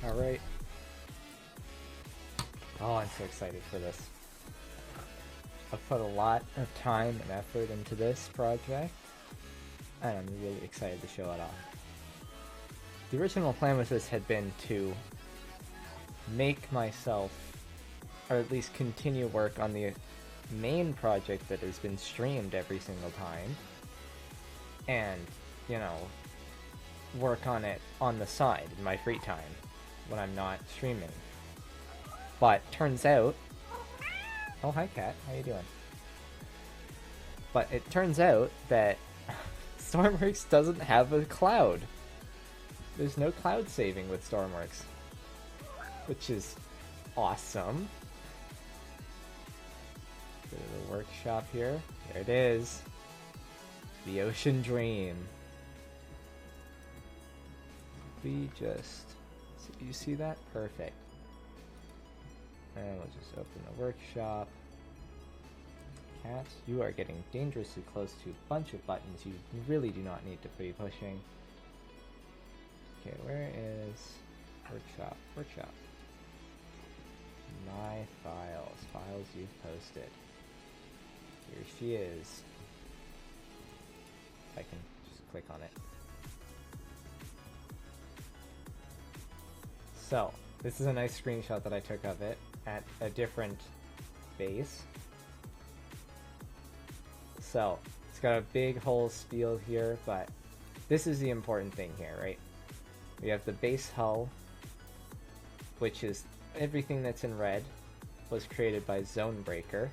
Alright. Oh, I'm so excited for this. I've put a lot of time and effort into this project, and I'm really excited to show it off. The original plan with this had been to make myself, or at least continue work on the main project that has been streamed every single time, and, you know, work on it on the side in my free time when I'm not streaming. But turns out, oh hi cat, how you doing? But it turns out that Stormworks doesn't have a cloud. There's no cloud saving with Stormworks, which is awesome. Go to the workshop here. There it is. The Ocean Dream. We just... You see that? Perfect. And we'll just open the workshop. Cat, you are getting dangerously close to a bunch of buttons you really do not need to be pushing. Okay, where is workshop? Workshop. My files. Files you've posted. Here she is. I can just click on it. So, this is a nice screenshot that I took of it at a different base. So, it's got a big whole spiel here, but this is the important thing here, right? We have the base hull, which is everything that's in red was created by Zonebreaker.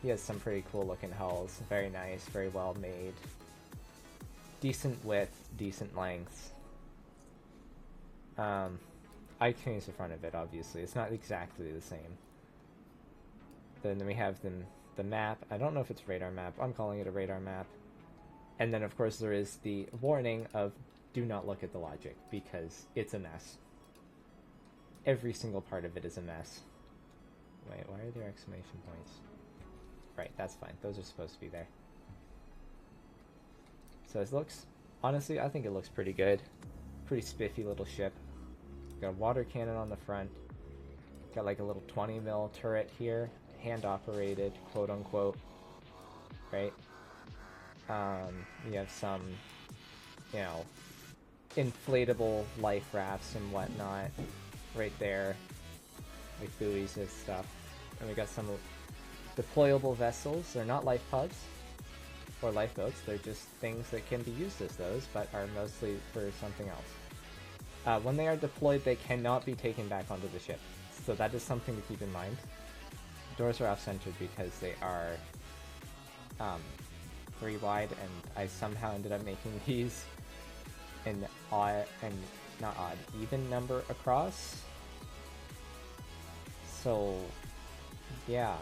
He has some pretty cool looking hulls, very nice, very well made. Decent width, decent length. I changed the front of it, obviously. It's not exactly the same. Then we have the map. I don't know if it's radar map. I'm calling it a radar map. And then, of course, there is the warning of do not look at the logic, because it's a mess. Every single part of it is a mess. Wait, why are there exclamation points? Right, that's fine. Those are supposed to be there. So it looks... Honestly, I think it looks pretty good. Pretty spiffy little ship. Got a water cannon on the front. Got like a little 20 mil turret here. Hand operated, quote unquote. Right? You have some, you know, inflatable life rafts and whatnot right there. Like buoys and stuff. And we got some deployable vessels. They're not life pods or lifeboats. They're just things that can be used as those, but are mostly for something else. When they are deployed, they cannot be taken back onto the ship. So that is something to keep in mind. Doors are off-centered because they are 3 wide, and I somehow ended up making these an odd, and not odd, even number across. So, yeah.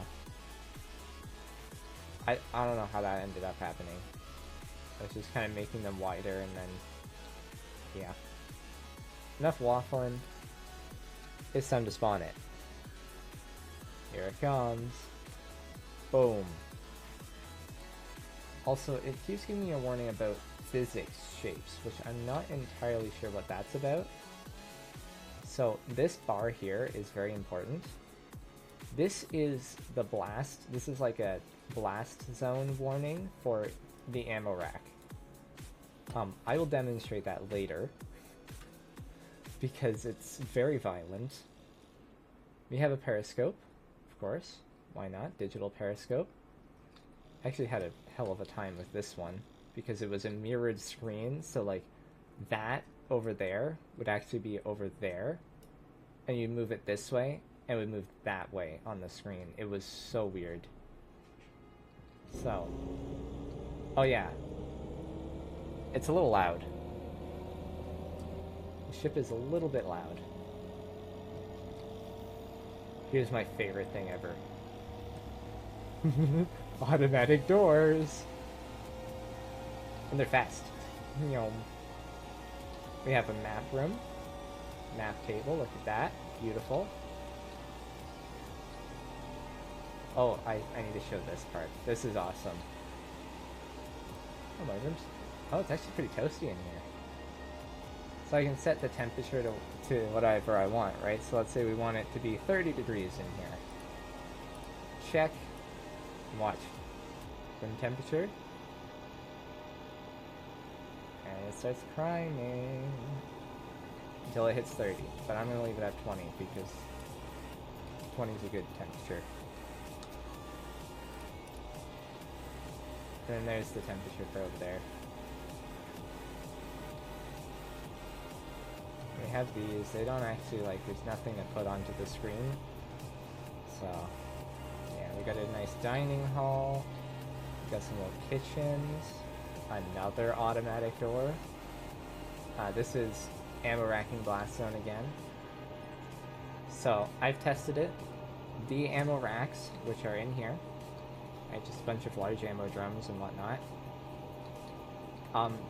I don't know how that ended up happening. I was just kind of making them wider, and then, yeah. Enough waffling. It's time to spawn it. Here it comes. Boom. Also, it keeps giving me a warning about physics shapes, which I'm not entirely sure what that's about. So this bar here is very important. This is the blast. This is like a blast zone warning for the ammo rack. I will demonstrate that later, because it's very violent. We have a periscope, of course. Why not? Digital periscope. I actually had a hell of a time with this one, because it was a mirrored screen, so like that over there would actually be over there, and you move it this way, and we moved that way on the screen. It was so weird. So, oh yeah, it's a little loud. The ship is a little bit loud. Here's my favorite thing ever. Automatic doors! And they're fast. We have a map room. Map table, look at that. Beautiful. Oh, I need to show this part. This is awesome. Oh, my room's... Oh, it's actually pretty toasty in here. So I can set the temperature to whatever I want, right? So let's say we want it to be 30 degrees in here. Check. Watch. Room temperature. And it starts climbing until it hits 30. But I'm going to leave it at 20 because 20 is a good temperature. And then there's the temperature for over there. We have these. They don't actually, like, there's nothing to put onto the screen. So, yeah, we got a nice dining hall. We got some little kitchens. Another automatic door. This is ammo racking blast zone again. So, I've tested it. The ammo racks, which are in here, right, just a bunch of large ammo drums and whatnot,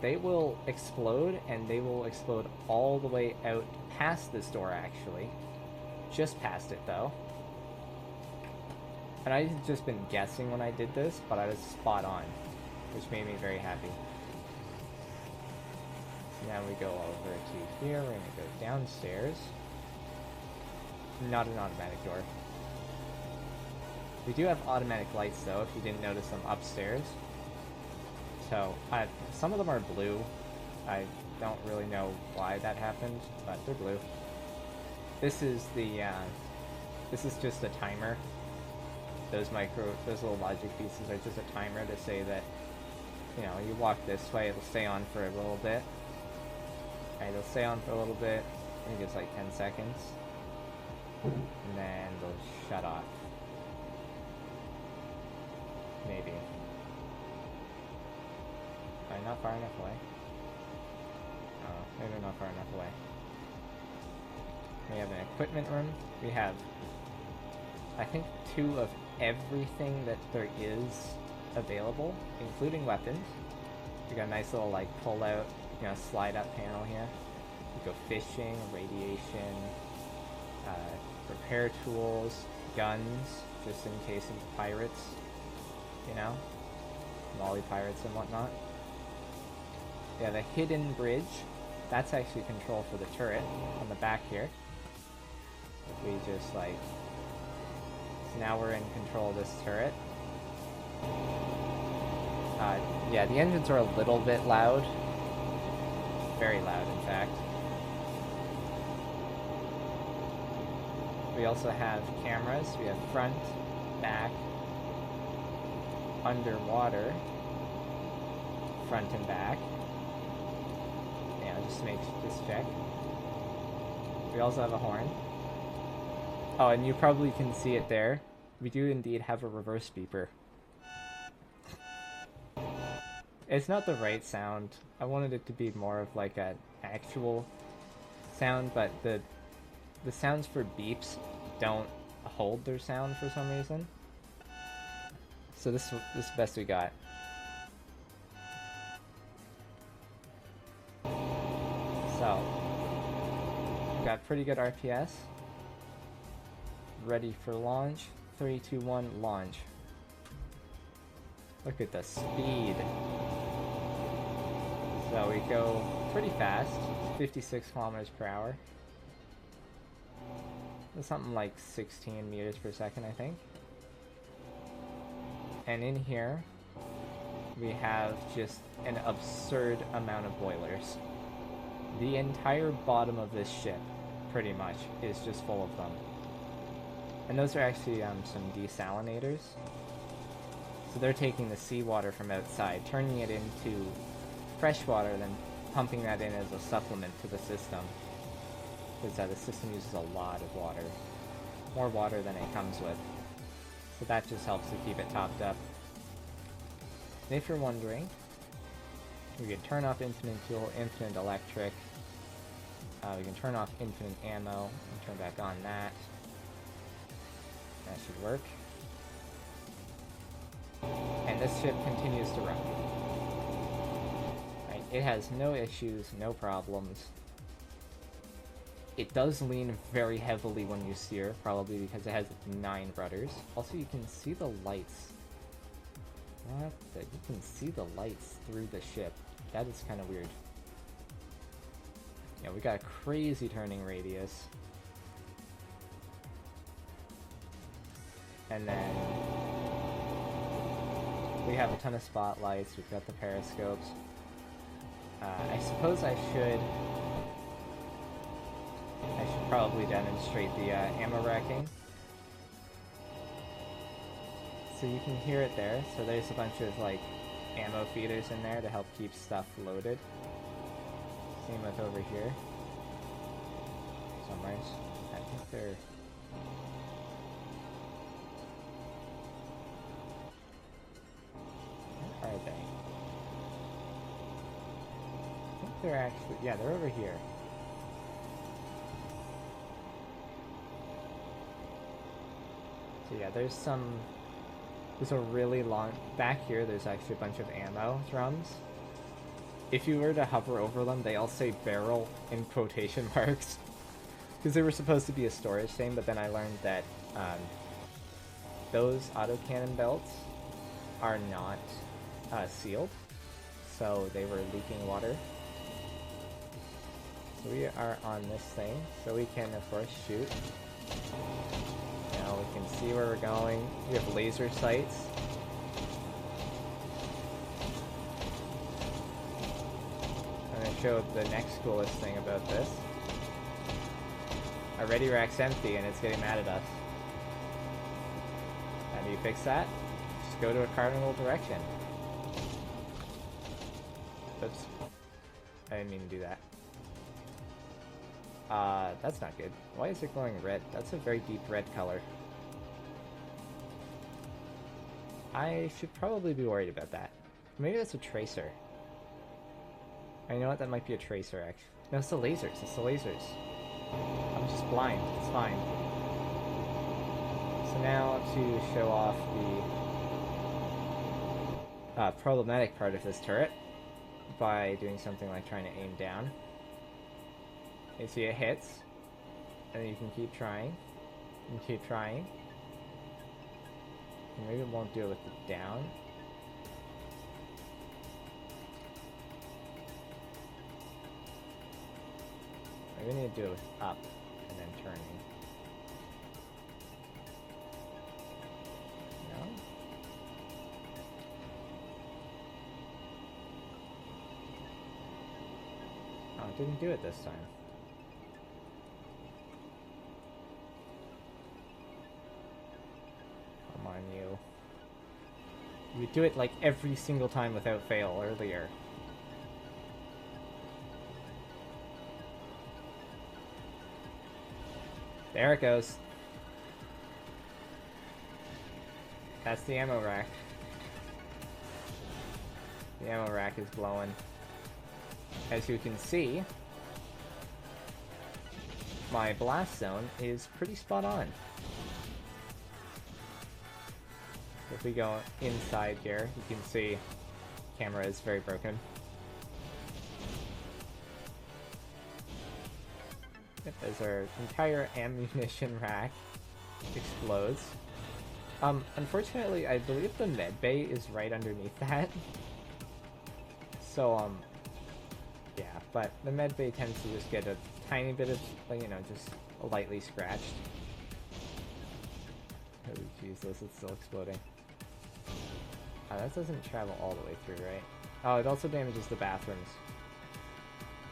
they will explode, and they will explode all the way out past this door, actually. Just past it, though. And I've just been guessing when I did this, but I was spot on, which made me very happy. So now we go over to here, we're going to go downstairs. Not an automatic door. We do have automatic lights, though, if you didn't notice them upstairs. So, some of them are blue. I don't really know why that happened, but they're blue. This is the, this is just a timer. Those little logic pieces are just a timer to say that, you know, you walk this way, it'll stay on for a little bit. Right, it'll stay on for a little bit. I think it's like 10 seconds. And then they'll shut off. Maybe. Am I not far enough away? Oh, maybe I'm not far enough away. We have an equipment room. We have, I think, 2 of everything that there is available, including weapons. We got a nice little, like, pull-out, you know, slide-up panel here. We go fishing, radiation, repair tools, guns, just in case of pirates, you know, molly pirates and whatnot. Yeah, the hidden bridge, that's actually control for the turret on the back here. If we just, like, so now we're in control of this turret. Yeah, the engines are a little bit loud. Very loud, in fact. We also have cameras. We have front, back, underwater, front and back. Yeah, just check. We also have a horn. Oh, and you probably can see it there. We do indeed have a reverse beeper. It's not the right sound. I wanted it to be more of like an actual sound, but the sounds for beeps don't hold their sound for some reason. So this is the best we got. So, we got pretty good RPS. Ready for launch. 3, 2, 1, launch. Look at the speed. So we go pretty fast, 56 kilometers per hour. It's something like 16 meters per second, I think. And in here, we have just an absurd amount of boilers. The entire bottom of this ship, pretty much, is just full of them. And those are actually some desalinators. So they're taking the seawater from outside, turning it into fresh water, then pumping that in as a supplement to the system. Because the system uses a lot of water. More water than it comes with. So that just helps to keep it topped up. And if you're wondering, we can turn off infinite fuel, infinite electric. We can turn off infinite ammo and turn back on that. That should work. And this ship continues to run. Right, it has no issues, no problems. It does lean very heavily when you steer, probably because it has 9 rudders. Also, you can see the lights. What the? You can see the lights through the ship. That is kind of weird. Yeah, we got a crazy turning radius. And then we have a ton of spotlights, we've got the periscopes. I suppose I should probably demonstrate the ammo racking. So you can hear it there. So there's a bunch of like ammo feeders in there to help keep stuff loaded. Same with over here. Somewhere. I think they're... Where are they? I think they're actually... Yeah, they're over here. So yeah, there's a really long... Back here, there's actually a bunch of ammo drums. If you were to hover over them, they all say barrel in quotation marks. Because they were supposed to be a storage thing, but then I learned that those autocannon belts are not sealed. So they were leaking water. So we are on this thing, so we can, of course, shoot. Now we can see where we're going. We have laser sights. I'm going to show the next coolest thing about this. Our ready rack's empty and it's getting mad at us. How do you fix that? Just go to a cardinal direction. Oops. I didn't mean to do that. That's not good. Why is it glowing red? That's a very deep red color. I should probably be worried about that. Maybe that's a tracer. I know what, that might be a tracer, actually. No, it's the lasers. It's the lasers. I'm just blind. It's fine. So now to show off the problematic part of this turret by doing something like trying to aim down. You see it hits, and then you can keep trying, and keep trying. And maybe it won't do it with the down. Maybe we need to do it with up, and then turning. No? Oh, it didn't do it this time. Come on, you. You would do it like every single time without fail earlier. There it goes. That's the ammo rack. The ammo rack is blowing. As you can see, my blast zone is pretty spot on. If we go inside here, you can see the camera is very broken. Yep, as our entire ammunition rack explodes. Unfortunately, I believe the med bay is right underneath that. So, yeah, but the med bay tends to just get a tiny bit of, you know, just lightly scratched. Oh, Jesus, it's still exploding. That doesn't travel all the way through, right? Oh, it also damages the bathrooms.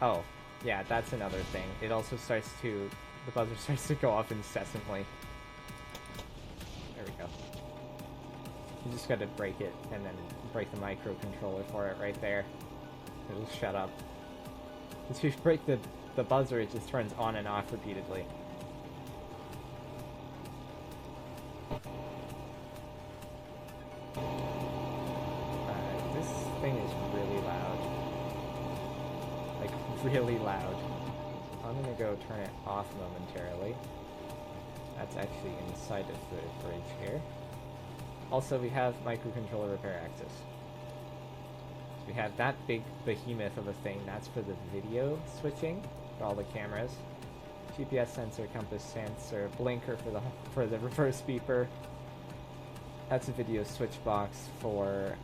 Oh, yeah, that's another thing. It also starts to... the buzzer starts to go off incessantly. There we go. You just gotta break it, and then break the microcontroller for it right there. It'll shut up. If you break the buzzer, it just turns on and off repeatedly. This thing is really loud. Like, really loud. I'm gonna go turn it off momentarily. That's actually inside of the bridge here. Also, we have microcontroller repair access. So we have that big behemoth of a thing. That's for the video switching for all the cameras. GPS sensor, compass sensor, blinker for the reverse beeper. That's a video switch box for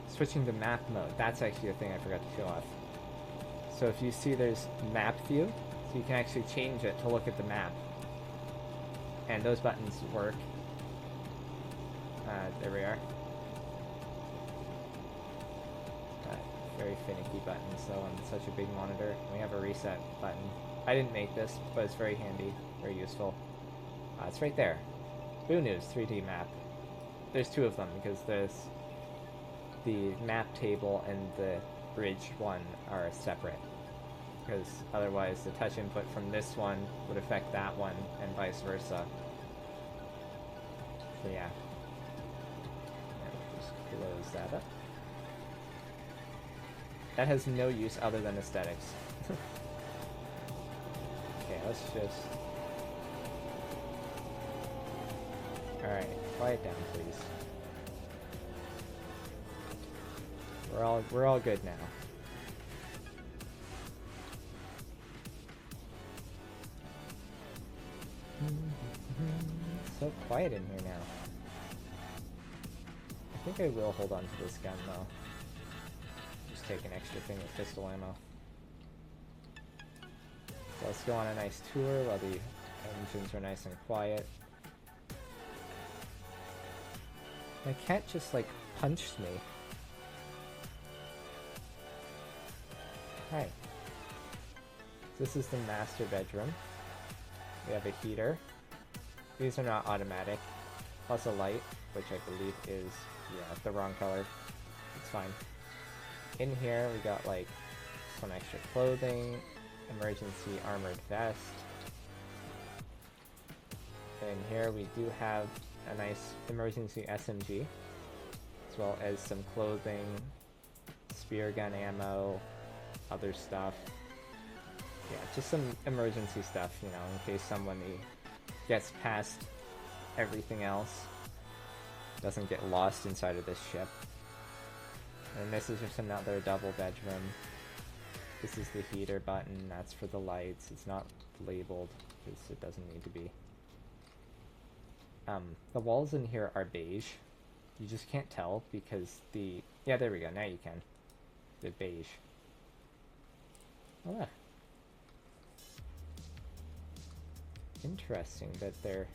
switching to map mode. That's actually a thing I forgot to show off. So if you see there's map view, so you can actually change it to look at the map. And those buttons work. There we are. Very finicky buttons though on such a big monitor. We have a reset button. I didn't make this, but it's very handy, very useful. It's right there. Boo News 3D map. There's two of them because there's the map table and the bridge one are separate. Because otherwise the touch input from this one would affect that one and vice versa. So yeah. Just close that up. That has no use other than aesthetics. Okay, let's just... Alright, quiet down, please. We're all good now. So quiet in here now. I think I will hold on to this gun though. Just take an extra thing of pistol ammo. So let's go on a nice tour while the engines are nice and quiet. My cat just like punched me. Hi. This is the master bedroom. We have a heater. These are not automatic. Plus a light, which I believe is, yeah, the wrong color. It's fine. In here we got like some extra clothing, emergency armored vest. And in here we do have a nice emergency SMG, as well as some clothing, spear gun ammo, other stuff. Yeah, just some emergency stuff, you know, in case somebody gets past everything else, doesn't get lost inside of this ship. And this is just another double bedroom. This is the heater button, that's for the lights. It's not labeled because it doesn't need to be. The walls in here are beige. You just can't tell because the... Yeah, there we go, now you can. The beige. Oh, yeah. Interesting that they're...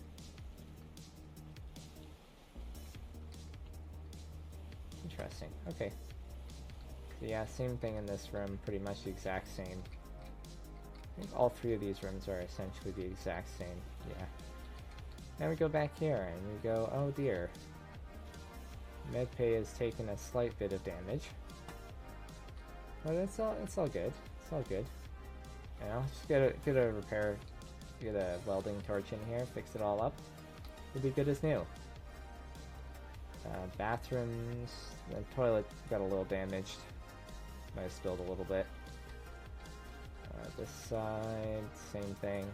Interesting, okay. So yeah, same thing in this room, pretty much the exact same. I think all three of these rooms are essentially the exact same, yeah. Now we go back here and we go, oh dear. Medpay has taken a slight bit of damage. But it's all good. It's all good. You know, just get a repair, get a welding torch in here, fix it all up. It'll be good as new. Bathrooms, the toilet got a little damaged. Might have spilled a little bit. This side, same thing.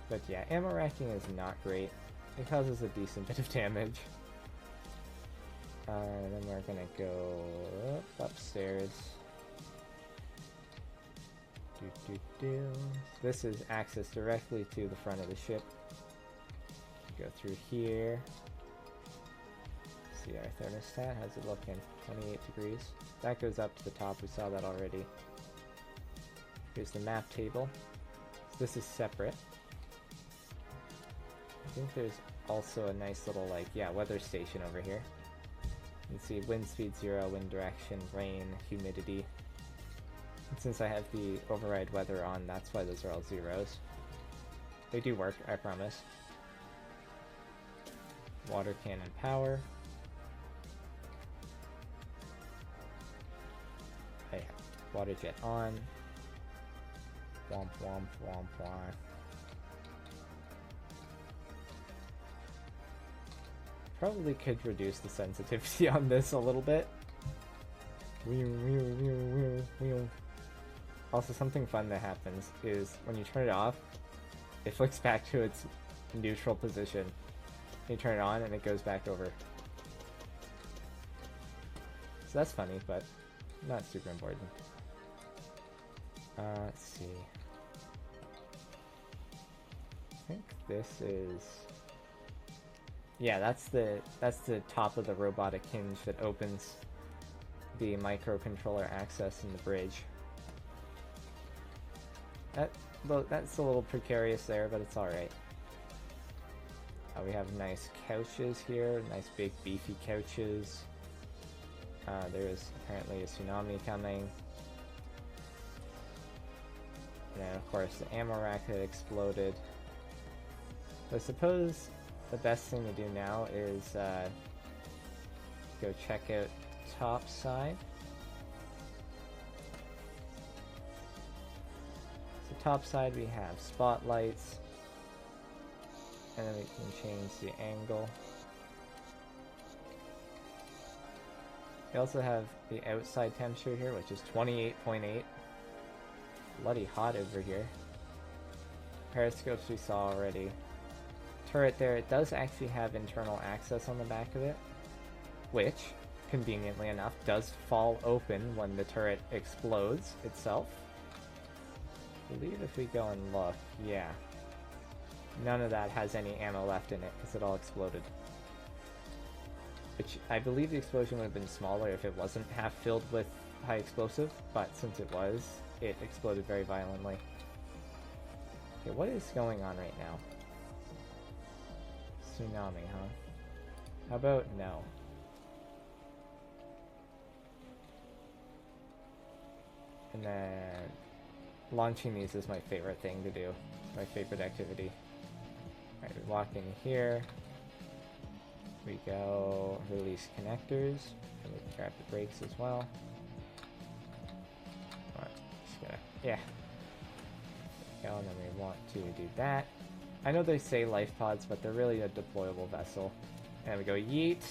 But yeah, ammo racking is not great. It causes a decent bit of damage. And then we're gonna go upstairs. This is access directly to the front of the ship. Go through here. See our thermostat, how's it looking? 28 degrees. That goes up to the top, we saw that already. Here's the map table. So this is separate. I think there's also a nice little, like, yeah, weather station over here. You can see wind speed 0, wind direction, rain, humidity. And since I have the override weather on, that's why those are all zeros. They do work, I promise. Water cannon power. Hey, water jet on. Womp womp womp womp. Probably could reduce the sensitivity on this a little bit. Also, something fun that happens is when you turn it off, it flicks back to its neutral position. You turn it on and it goes back over. So that's funny, but not super important. Let's see. I think this is... Yeah, that's the top of the robotic hinge that opens the microcontroller access in the bridge. That's a little precarious there, but it's alright. We have nice couches here, nice big beefy couches. There's apparently a tsunami coming. And then of course the ammo rack had exploded. So I suppose the best thing to do now is go check out the top side. So top side we have spotlights, and then we can change the angle. We also have the outside temperature here, which is 28.8. Bloody hot over here. Periscopes we saw already. Turret there, it does actually have internal access on the back of it, which, conveniently enough, does fall open when the turret explodes itself. I believe if we go and look, yeah. None of that has any ammo left in it, because it all exploded. Which, I believe the explosion would have been smaller if it wasn't half filled with high explosive, but since it was, it exploded very violently. Okay, what is going on right now? Tsunami, huh? How about no? And then launching these is my favorite thing to do. It's my favorite activity. Alright, we walk in here. We go release connectors. And we grab the brakes as well. Alright, just gotta, yeah. There we go, and then we want to do that. I know they say life pods, but they're really a deployable vessel. And we go yeet.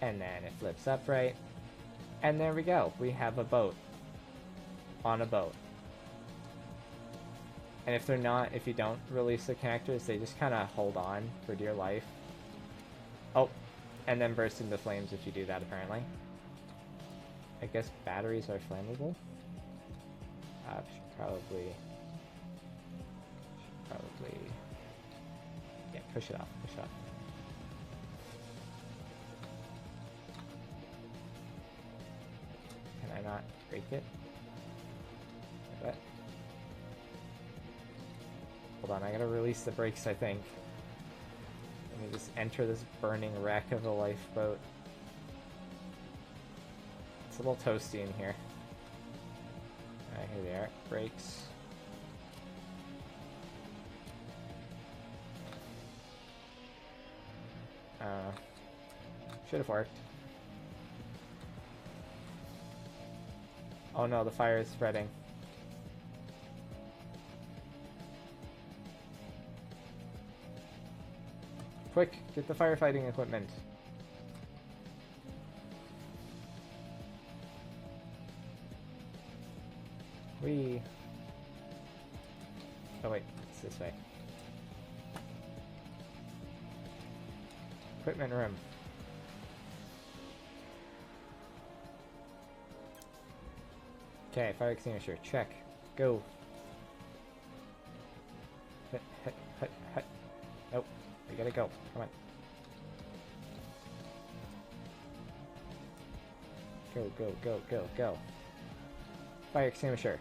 And then it flips upright. And there we go. We have a boat. On a boat. And if they're not, if you don't release the connectors, they just kind of hold on for dear life. Oh, and then burst into flames if you do that, apparently. I guess batteries are flammable? Should probably... Yeah, push it off, push it off. Can I not break it? What? Hold on, I gotta release the brakes, I think. Let me just enter this burning wreck of a lifeboat. It's a little toasty in here. Alright, here they are. Brakes. Should have worked. Oh no, the fire is spreading. Quick, get the firefighting equipment. Whee! Oh wait, it's this way. Equipment room. Okay, fire extinguisher, check. Go. Hut, hut, hut, hut. Nope, we gotta go. Come on. Go, go, go, go, go. Fire extinguisher.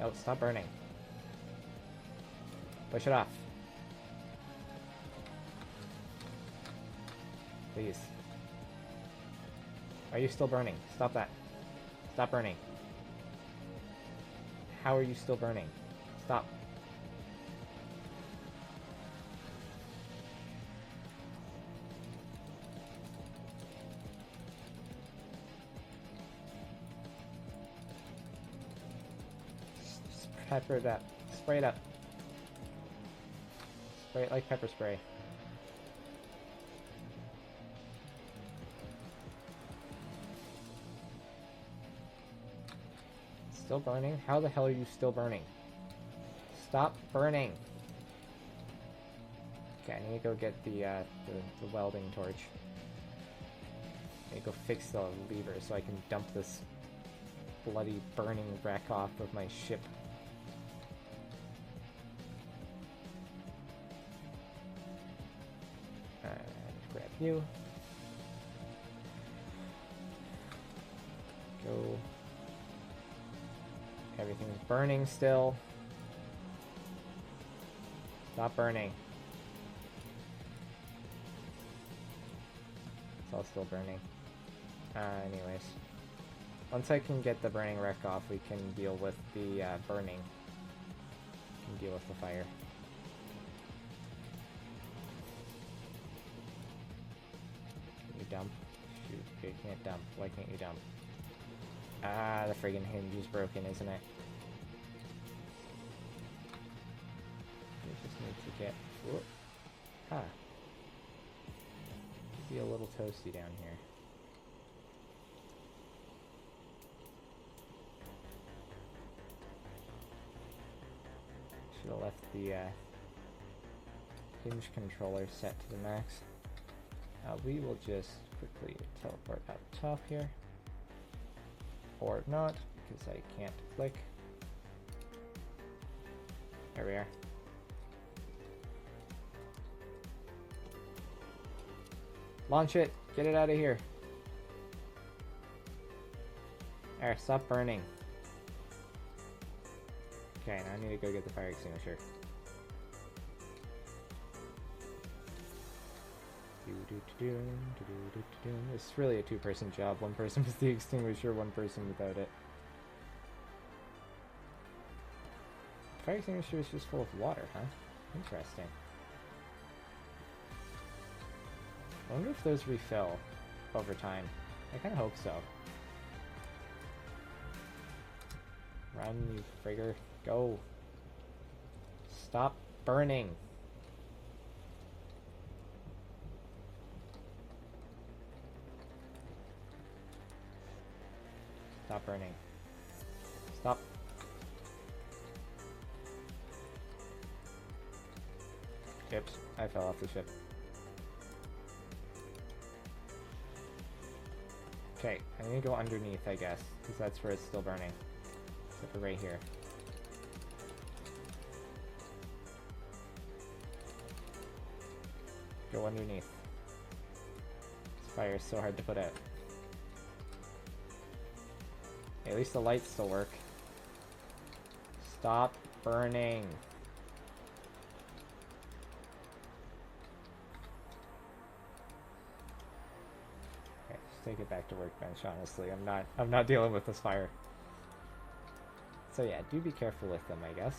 Oh, stop burning. Push it off. Please. Are you still burning? Stop that. Stop burning. How are you still burning? Stop. Pepper it up. Spray it up. Spray it like pepper spray. Still burning? How the hell are you still burning? Stop burning. Okay, I need to go get the welding torch. I need to go fix the lever so I can dump this bloody burning wreck off of my ship. Grab you. Go. Everything's burning still. Stop burning. It's all still burning. Anyways. Once I can get the burning wreck off, we can deal with the burning. We can deal with the fire. Can you dump? Shoot, you can't dump. Why can't you dump? Ah, the friggin' hinge is broken, isn't it? We just need to get... Whoop. Huh. Could be a little toasty down here. Should have left the hinge controller set to the max. We will just quickly teleport out top here. Or not, because I can't click. There we are. Launch it! Get it out of here! There, stop burning. Okay, now I need to go get the fire extinguisher. It's really a two-person job. One person with the extinguisher, one person without it. The fire extinguisher is just full of water, huh? Interesting. I wonder if those refill over time. I kind of hope so. Run, you frigger. Go. Stop burning. Stop burning. Stop. Oops, I fell off the ship. Okay, I need to go underneath, I guess, because that's where it's still burning. Except for right here. Go underneath. This fire is so hard to put out. At least the lights still work. Stop burning. Okay, just take it back to workbench, honestly. I'm not dealing with this fire. So yeah, do be careful with them, I guess.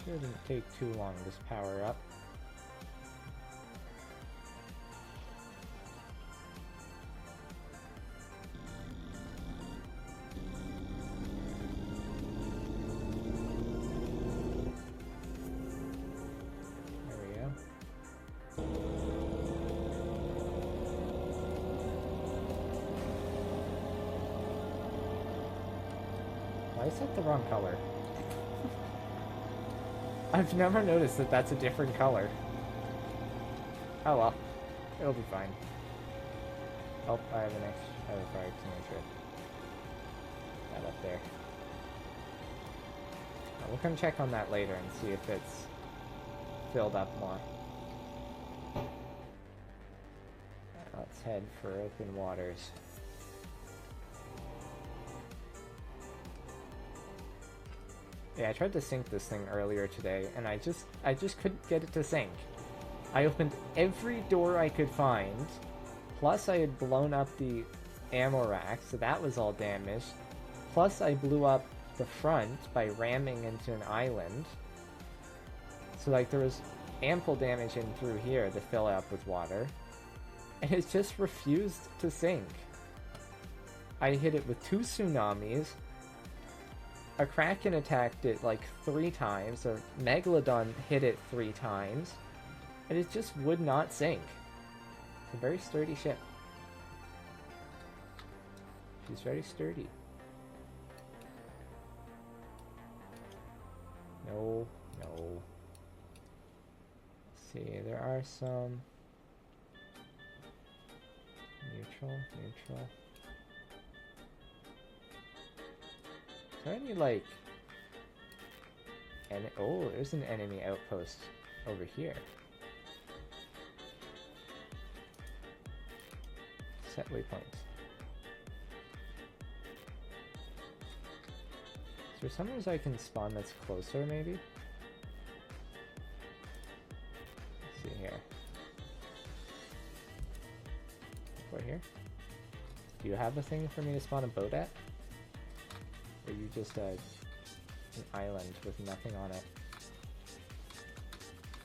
Shouldn't take too long to power up. There we go. Why is that the wrong color? I've never noticed that that's a different color. Oh well, it'll be fine. Oh, I have a fire extinguisher. That up there. We'll come check on that later and see if it's filled up more. Let's head for open waters. Yeah, I tried to sync this thing earlier today, and I just couldn't get it to sync. I opened every door I could find, plus I had blown up the ammo rack, so that was all damaged. Plus I blew up the front by ramming into an island. So like there was ample damage in through here to fill it up with water. and it just refused to sink. I hit it with 2 tsunamis. A Kraken attacked it like 3 times. A Megalodon hit it 3 times. And it just would not sink. It's a very sturdy ship. She's very sturdy. No, no. Let's see, there are some... Neutral. Is there any, like... oh, there's an enemy outpost over here. Set waypoints. Is there somewhere I can spawn that's closer, maybe? Let's see here. Right here? Do you have a thing for me to spawn a boat at? Or are you just an island with nothing on it?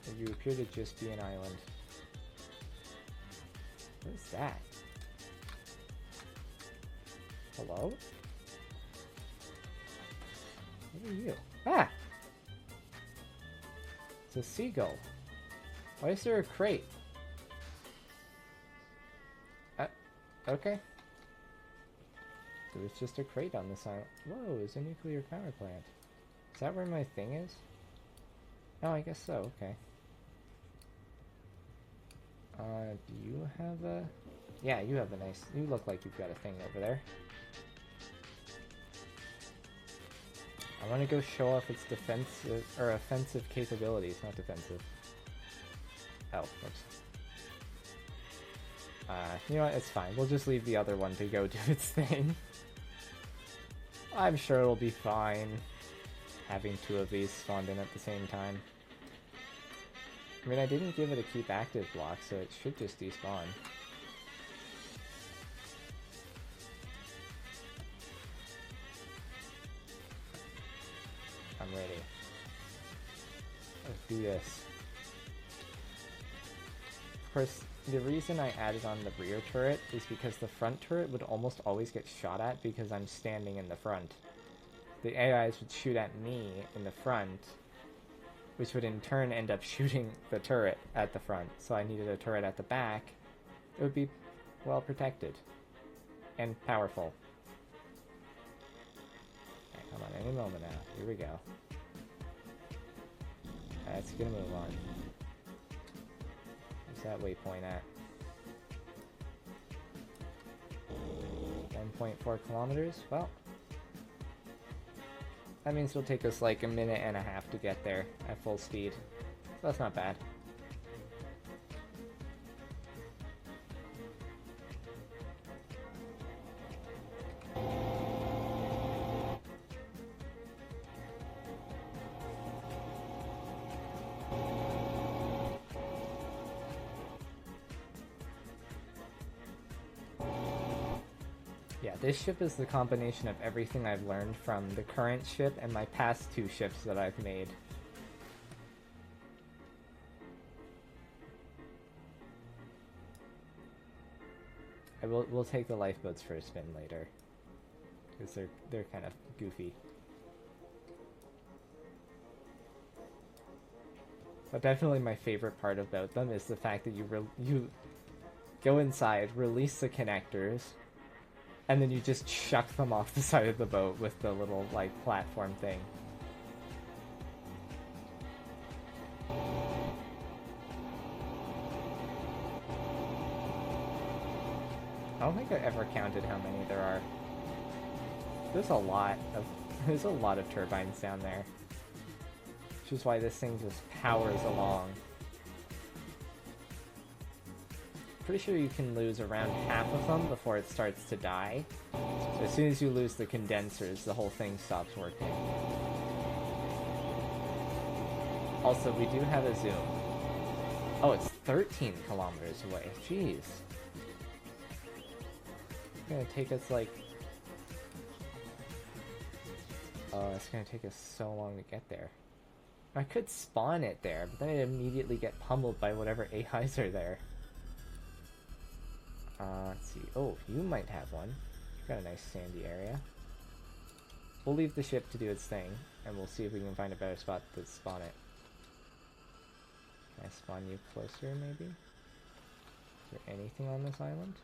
Or you appear to just be an island. What is that? Hello? What are you? Ah! It's a seagull. Why is there a crate? Okay. There was just a crate on this island. Whoa, there's a nuclear power plant. Is that where my thing is? Oh, I guess so, okay. Do you have a... Yeah, you have a nice... You look like you've got a thing over there. I want to go show off its defensive... or offensive capabilities, not defensive. Oh, whoops. You know what, it's fine. We'll just leave the other one to go do its thing. I'm sure it'll be fine having 2 of these spawned in at the same time. I mean, I didn't give it a keep active block, so it should just despawn. I'm ready. Let's do this. Of course, the reason I added on the rear turret is because the front turret would almost always get shot at because I'm standing in the front. The AIs would shoot at me in the front, which would in turn end up shooting the turret at the front. So I needed a turret at the back. It would be well protected and powerful. Okay, come on, any moment now. Here we go. Let's get a move on. Where's that waypoint at? 1.4 kilometers? Well, that means it'll take us like a minute and a half to get there at full speed. So that's not bad. Yeah, this ship is the combination of everything I've learned from the current ship and my past 2 ships that I've made. We'll take the lifeboats for a spin later, because they're kind of goofy. But definitely my favorite part about them is the fact that you go inside, release the connectors, and then you just chuck them off the side of the boat with the little, like, platform thing. I don't think I ever counted how many there are. There's a lot of turbines down there. Which is why this thing just powers along. Pretty sure you can lose around half of them before it starts to die. So as soon as you lose the condensers, the whole thing stops working. Also, we do have a zoom. Oh, it's 13 kilometers away. Jeez. It's gonna take us like... Oh, it's gonna take us so long to get there. I could spawn it there, but then I'd immediately get pummeled by whatever AIs are there. Let's see. Oh, you might have one. You've got a nice sandy area. We'll leave the ship to do its thing, and we'll see if we can find a better spot to spawn it. Can I spawn you closer, maybe? Is there anything on this island?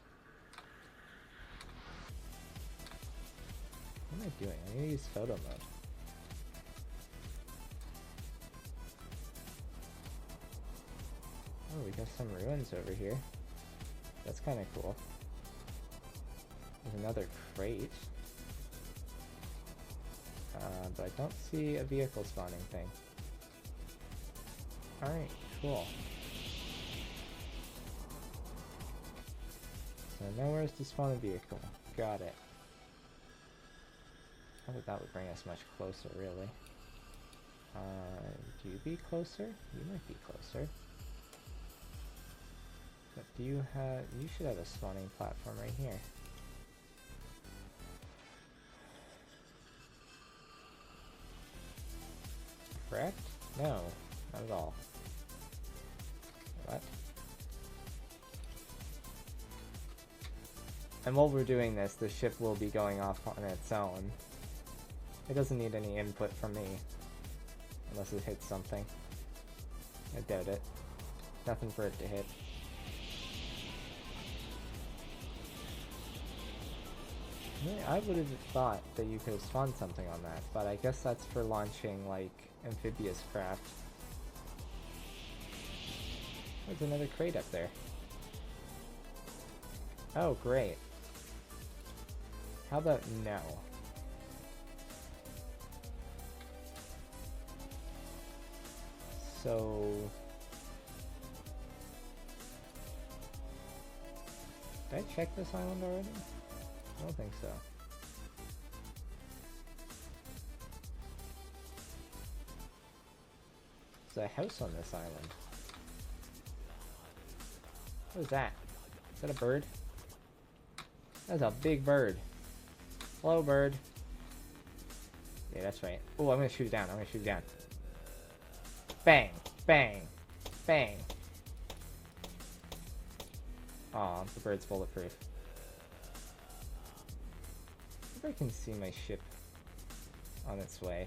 What am I doing? I'm gonna use photo mode. Oh, we got some ruins over here. That's kind of cool. There's another crate. But I don't see a vehicle spawning thing. Alright, cool. So nowhere's to spawn a vehicle. Got it. I thought that would bring us much closer, really. Do you be closer? You might be closer. But do you have... You should have a spawning platform right here. Correct? No, not at all. What? And while we're doing this, the ship will be going off on its own. It doesn't need any input from me. Unless it hits something. I doubt it. Nothing for it to hit. I would have thought that you could have spawned something on that, but I guess that's for launching, like, amphibious craft. There's another crate up there. Oh, great. How about no? So... Did I check this island already? I don't think so. There's a house on this island. What is that? Is that a bird? That's a big bird. Hello, bird. Yeah, that's right. Oh, I'm gonna shoot it down. I'm gonna shoot it down. Bang! Bang! Bang! Aw, the bird's bulletproof. I can see my ship on its way.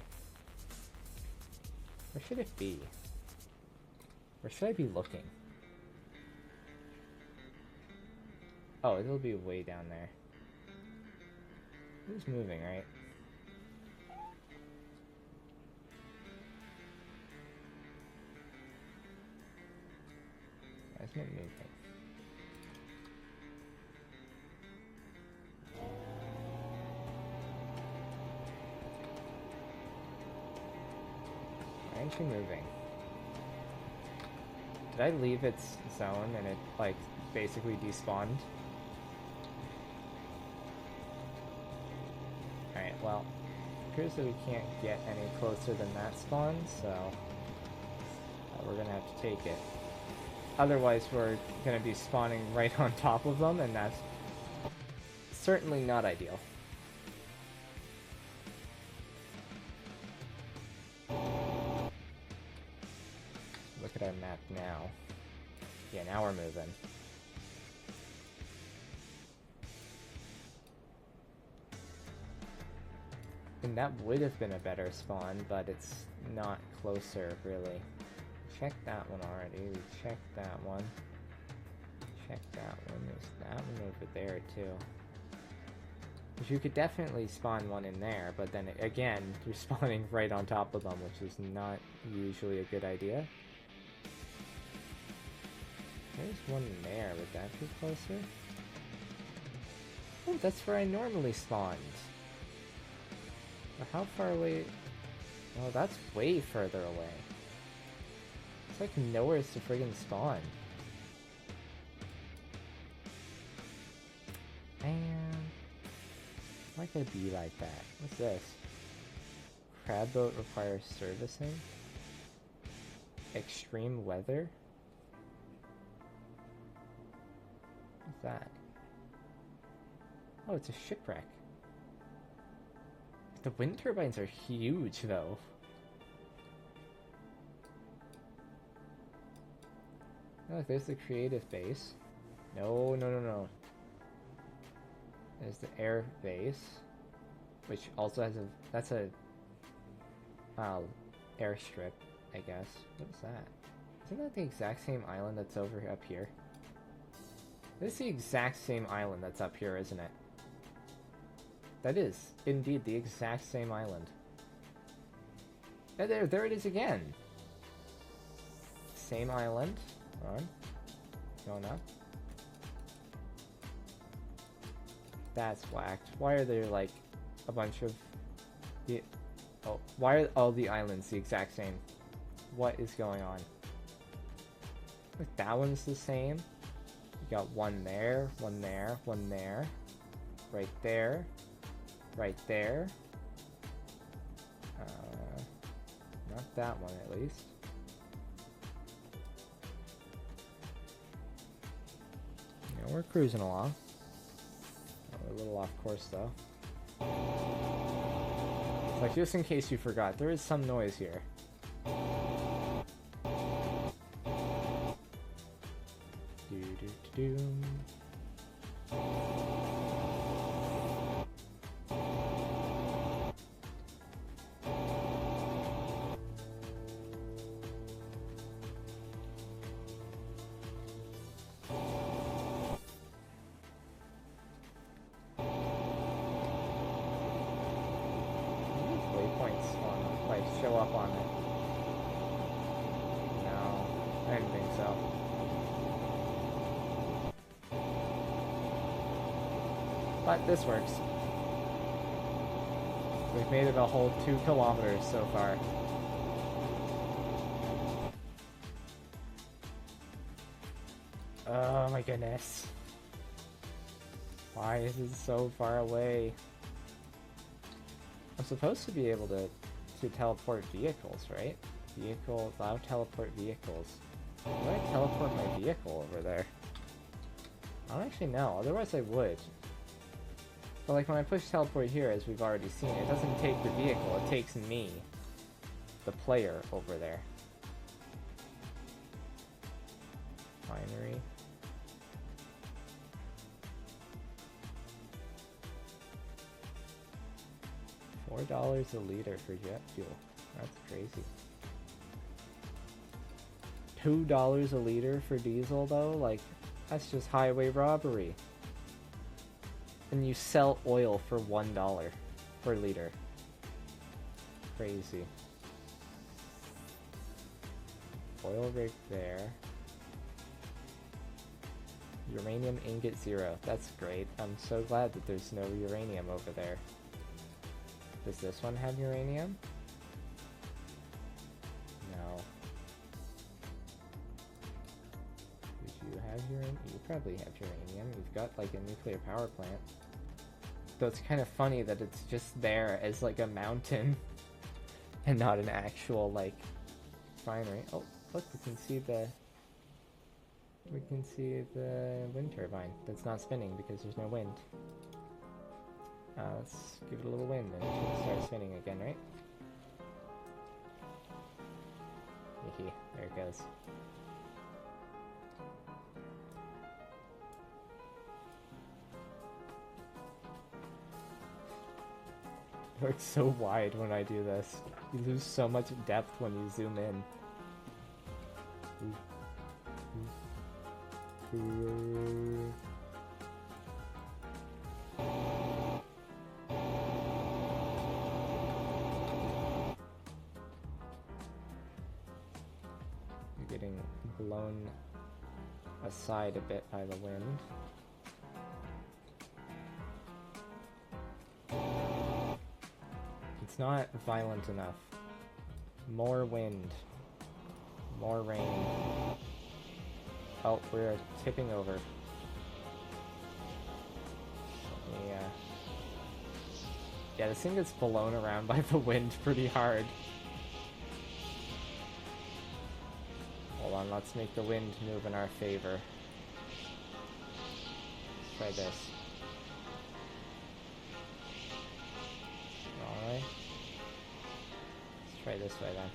Where should it be? Where should I be looking? Oh, it'll be way down there. It's moving, right? Isn't it moving? Why aren't you moving? Did I leave its zone and it, like, basically despawned? Alright, well, it appears that we can't get any closer than that spawn, so we're gonna have to take it. Otherwise, we're gonna be spawning right on top of them, and that's certainly not ideal. Look at our map now. Yeah, now we're moving. And that would have been a better spawn, but it's not closer, really. Check that one already. We checked that one. Check that one. There's that one over there, too. Which you could definitely spawn one in there, but then, again, you're spawning right on top of them, which is not usually a good idea. There's one there. Would that be closer? Oh, that's where I normally spawned. But how far away? Oh, that's way further away. It's like nowhere to friggin' spawn. Man, why could it be like that? What's this? Crab boat requires servicing? Extreme weather? What's that? Oh, it's a shipwreck. The wind turbines are huge, though. Look, there's the creative base. No, no, no, no. There's the air base, which also has a, that's a airstrip, I guess. What is that? Isn't that the exact same island that's over up here? This is the exact same island that's up here, isn't it? That is indeed the exact same island. And there it is again. Same island. Hold on. Going up. That's whacked. Why are there like a bunch of the... Oh, why are all the islands the exact same? What is going on? Like that one's the same. You got one there, one there, one there. Right there. Right there. Not that one at least. Yeah, we're cruising along. We're a little off course though. Like, just in case you forgot, there is some noise here. Do-do-do-doom. Show up on it. No, I didn't think so. But this works. We've made it a whole 2 kilometers so far. Oh my goodness. Why is it so far away? I'm supposed to be able to teleport vehicles, right? Allow teleport vehicles. Why do I teleport my vehicle over there? I don't actually know, otherwise I would. But like when I push teleport here, as we've already seen, it doesn't take the vehicle, it takes me, the player, over there. Finery. $4 a liter for jet fuel. That's crazy. $2 a liter for diesel though? Like, that's just highway robbery. And you sell oil for $1 per liter. Crazy. Oil rig there. Uranium ingot 0. That's great. I'm so glad that there's no uranium over there. Does this one have uranium? No. Did you have uranium? You probably have uranium. You've got like a nuclear power plant. Though it's kind of funny that it's just there as like a mountain and not an actual like refinery. Oh, look, we can see the wind turbine that's not spinning because there's no wind. Let's give it a little wind and it should start spinning again, right? Hee, there it goes. It looks so wide when I do this. You lose so much depth when you zoom in. Getting blown aside a bit by the wind. It's not violent enough. More wind. More rain. Oh, we're tipping over. Yeah, this thing gets blown around by the wind pretty hard. Hold on, let's make the wind move in our favor. Let's try this. Alright. Let's try this way then.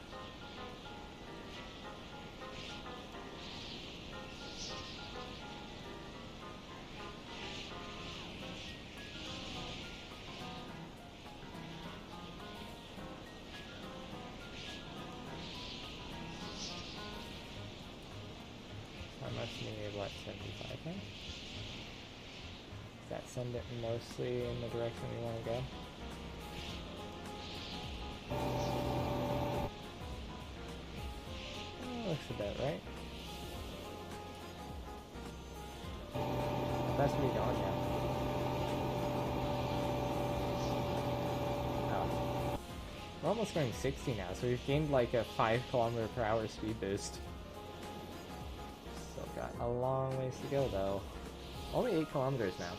approximately, what, 75 now? Does that send it mostly in the direction we want to go? Looks about right. That's where we're going now. Oh. We're almost going 60 now, so we've gained like a 5 km/h speed boost. Still got a long ways to go though. Only 8 kilometers now.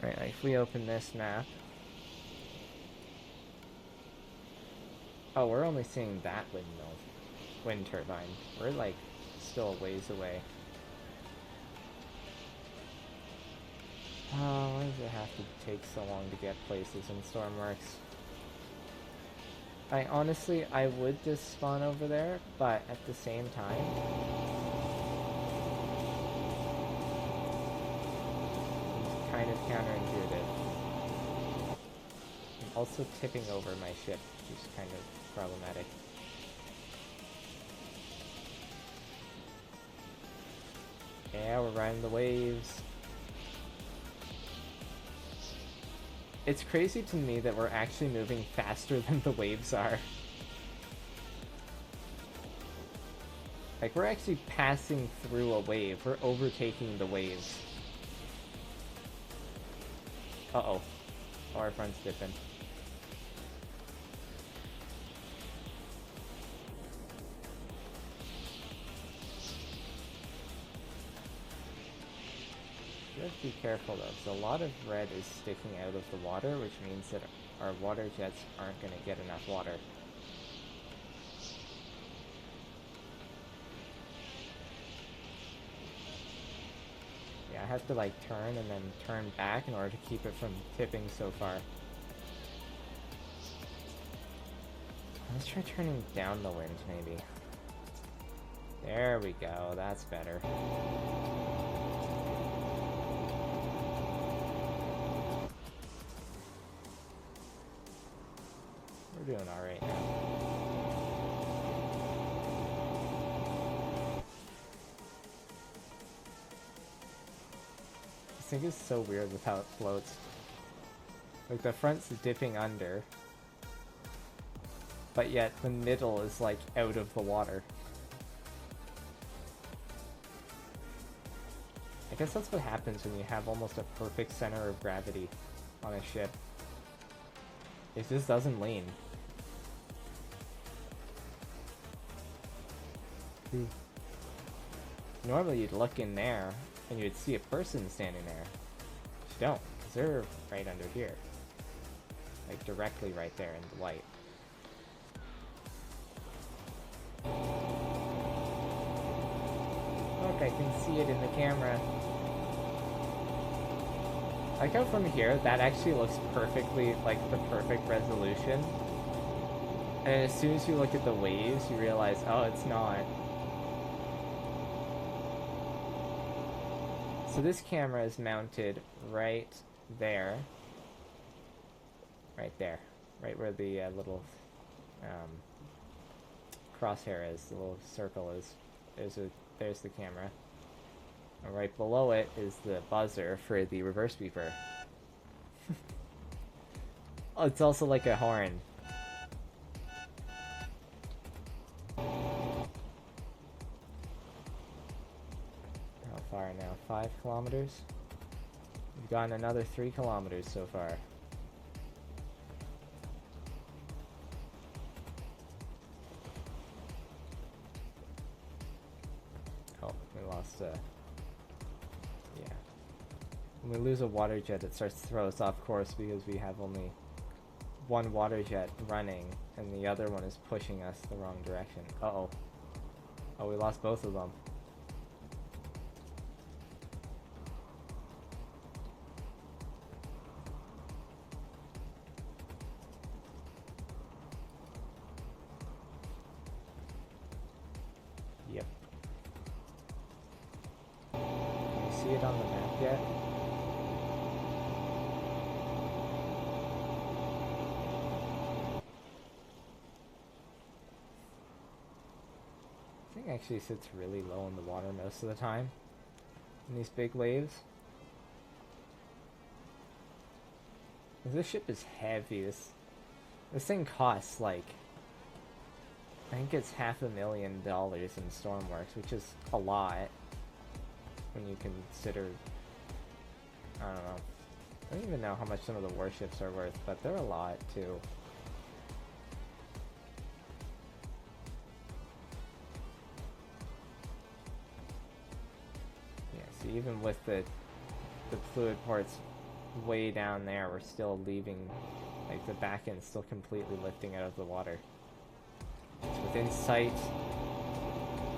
Right, like if we open this map. Oh, we're only seeing that wind turbine. We're like still a ways away. Oh, why does it have to take so long to get places in Stormworks? I would just spawn over there, but at the same time, it's kind of counterintuitive. I'm also tipping over my ship, which is kind of problematic. Yeah, we're riding the waves. It's crazy to me that we're actually moving faster than the waves are. Like, we're actually passing through a wave. We're overtaking the waves. Uh-oh. Oh, our front's dipping. You have to be careful though, because a lot of red is sticking out of the water, which means that our water jets aren't going to get enough water. Yeah, I have to like turn and then turn back in order to keep it from tipping so far. Let's try turning down the wind, maybe. There we go, that's better. We're doing alright now. This thing is so weird with how it floats. Like, the front's dipping under, but yet the middle is like out of the water. I guess that's what happens when you have almost a perfect center of gravity on a ship. It just doesn't lean. Normally you'd look in there and you'd see a person standing there. But you don't, because they're right under here. Like directly right there in the light. Look, I can see it in the camera. Like how from here, that actually looks perfectly, like the perfect resolution. And as soon as you look at the waves, you realize, oh, it's not. So this camera is mounted right there. Right there. Right where the little crosshair is, the little circle is. There's the camera. And right below it is the buzzer for the reverse beeper. Oh, it's also like a horn. How far now? 5 kilometers? We've gone another 3 kilometers so far. Oh, we lost yeah. When we lose a water jet, it starts to throw us off course because we have only one water jet running and the other one is pushing us the wrong direction. Uh-oh. Oh, we lost both of them. Yep. Can you see it on the map yet? I think thing actually sits really low in the water most of the time in these big waves. This ship is heavy. This thing costs like, I think it's $500,000 in Stormworks, which is a lot when you consider, I don't know. I don't even know how much some of the warships are worth, but they're a lot too. Yeah, so even with the fluid ports way down there, we're still leaving, like, the back end still completely lifting out of the water. It's within sight.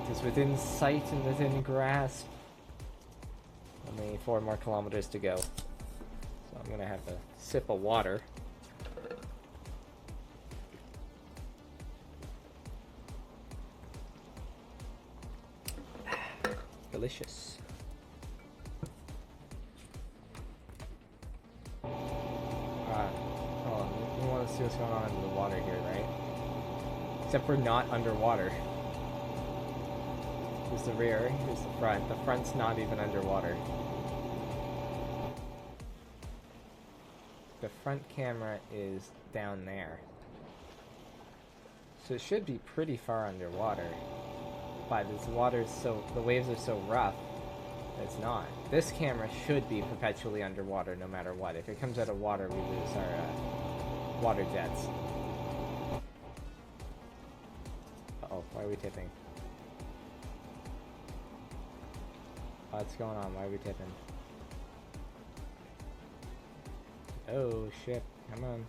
It is within sight and within grasp. Only 4 more kilometers to go. So I'm gonna have a sip of water. Delicious. Hold on. You want to see what's going on under the water here, right? Except we're not underwater. Here's the rear, here's the front. The front's not even underwater. The front camera is down there. So it should be pretty far underwater. But the waves are so rough, it's not. This camera should be perpetually underwater no matter what. If it comes out of water, we lose our water jets. Uh-oh, why are we tipping? What's going on? Why are we tipping? Oh shit, come on.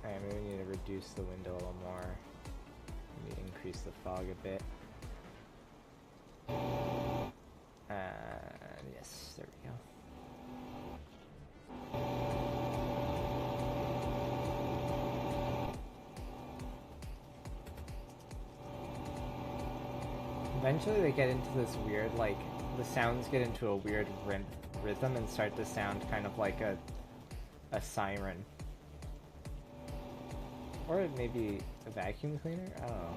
Alright, maybe we need to reduce the window a little more. Maybe increase the fog a bit. Yes, there we go. Eventually they get into this weird, like, the sounds get into a weird rhythm and start to sound kind of like a siren. Or maybe a vacuum cleaner? I don't know.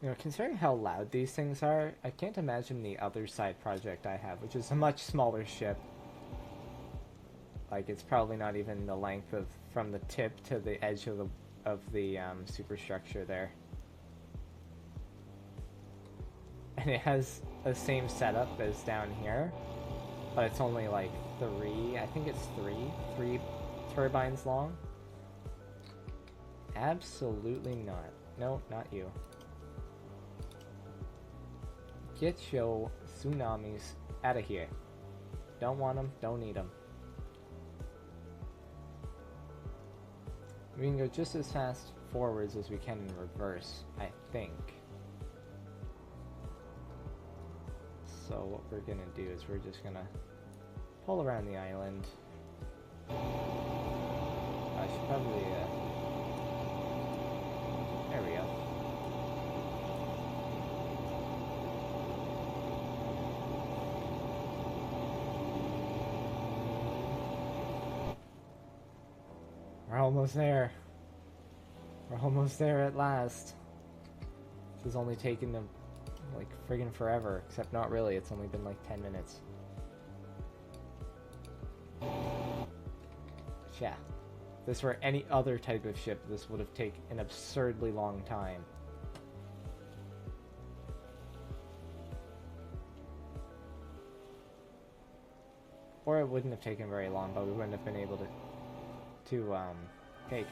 You know, considering how loud these things are, I can't imagine the other side project I have, which is a much smaller ship. Like, it's probably not even the length of from the tip to the edge of the superstructure there. And it has the same setup as down here, but it's only like I think it's three turbines long. Absolutely not. No, not you. Get your tsunamis out of here. Don't want them, don't need them. We can go just as fast forwards as we can in reverse, I think. So what we're gonna do is we're just gonna pull around the island. I should probably, there we go. We're almost there. We're almost there at last. This has only taken them like friggin' forever, except not really, it's only been like 10 minutes. Yeah. If this were any other type of ship, this would have taken an absurdly long time. Or it wouldn't have taken very long, but we wouldn't have been able to take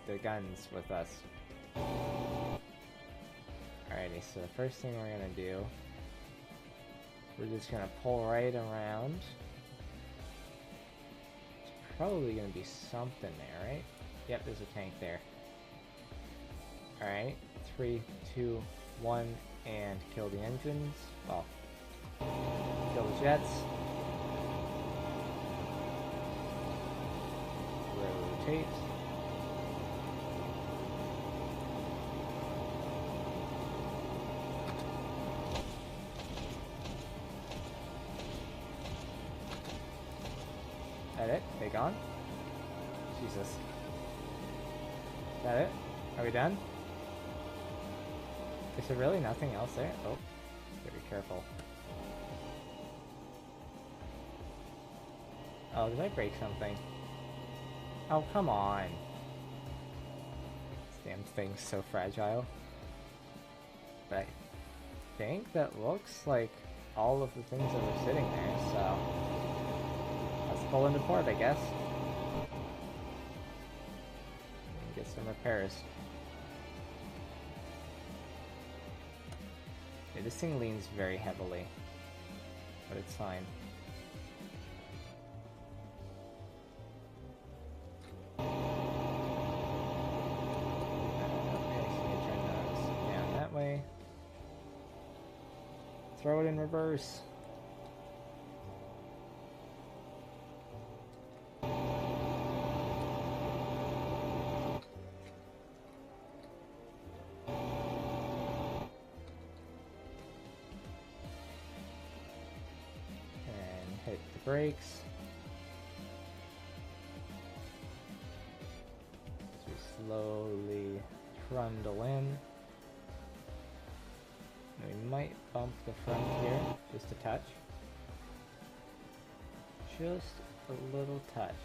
the guns with us. Alrighty, so the first thing we're gonna do, we're just gonna pull right around. There's probably gonna be something there, right? Yep, there's a tank there. Alright, 3, 2, 1, and kill the engines. Well, Kill the jets. Rotate. That it? They gone? Jesus. Is that it? Are we done? Is there really nothing else there? Oh, gotta be careful. Oh, did I break something? Oh, come on. This damn thing's so fragile. But I think that looks like all of the things that were sitting there, so let's pull into port, I guess. And get some repairs. Yeah, this thing leans very heavily, but it's fine. Throw it in reverse. And hit the brakes. As we slowly trundle in. We might bump the front here, just a touch. Just a little touch.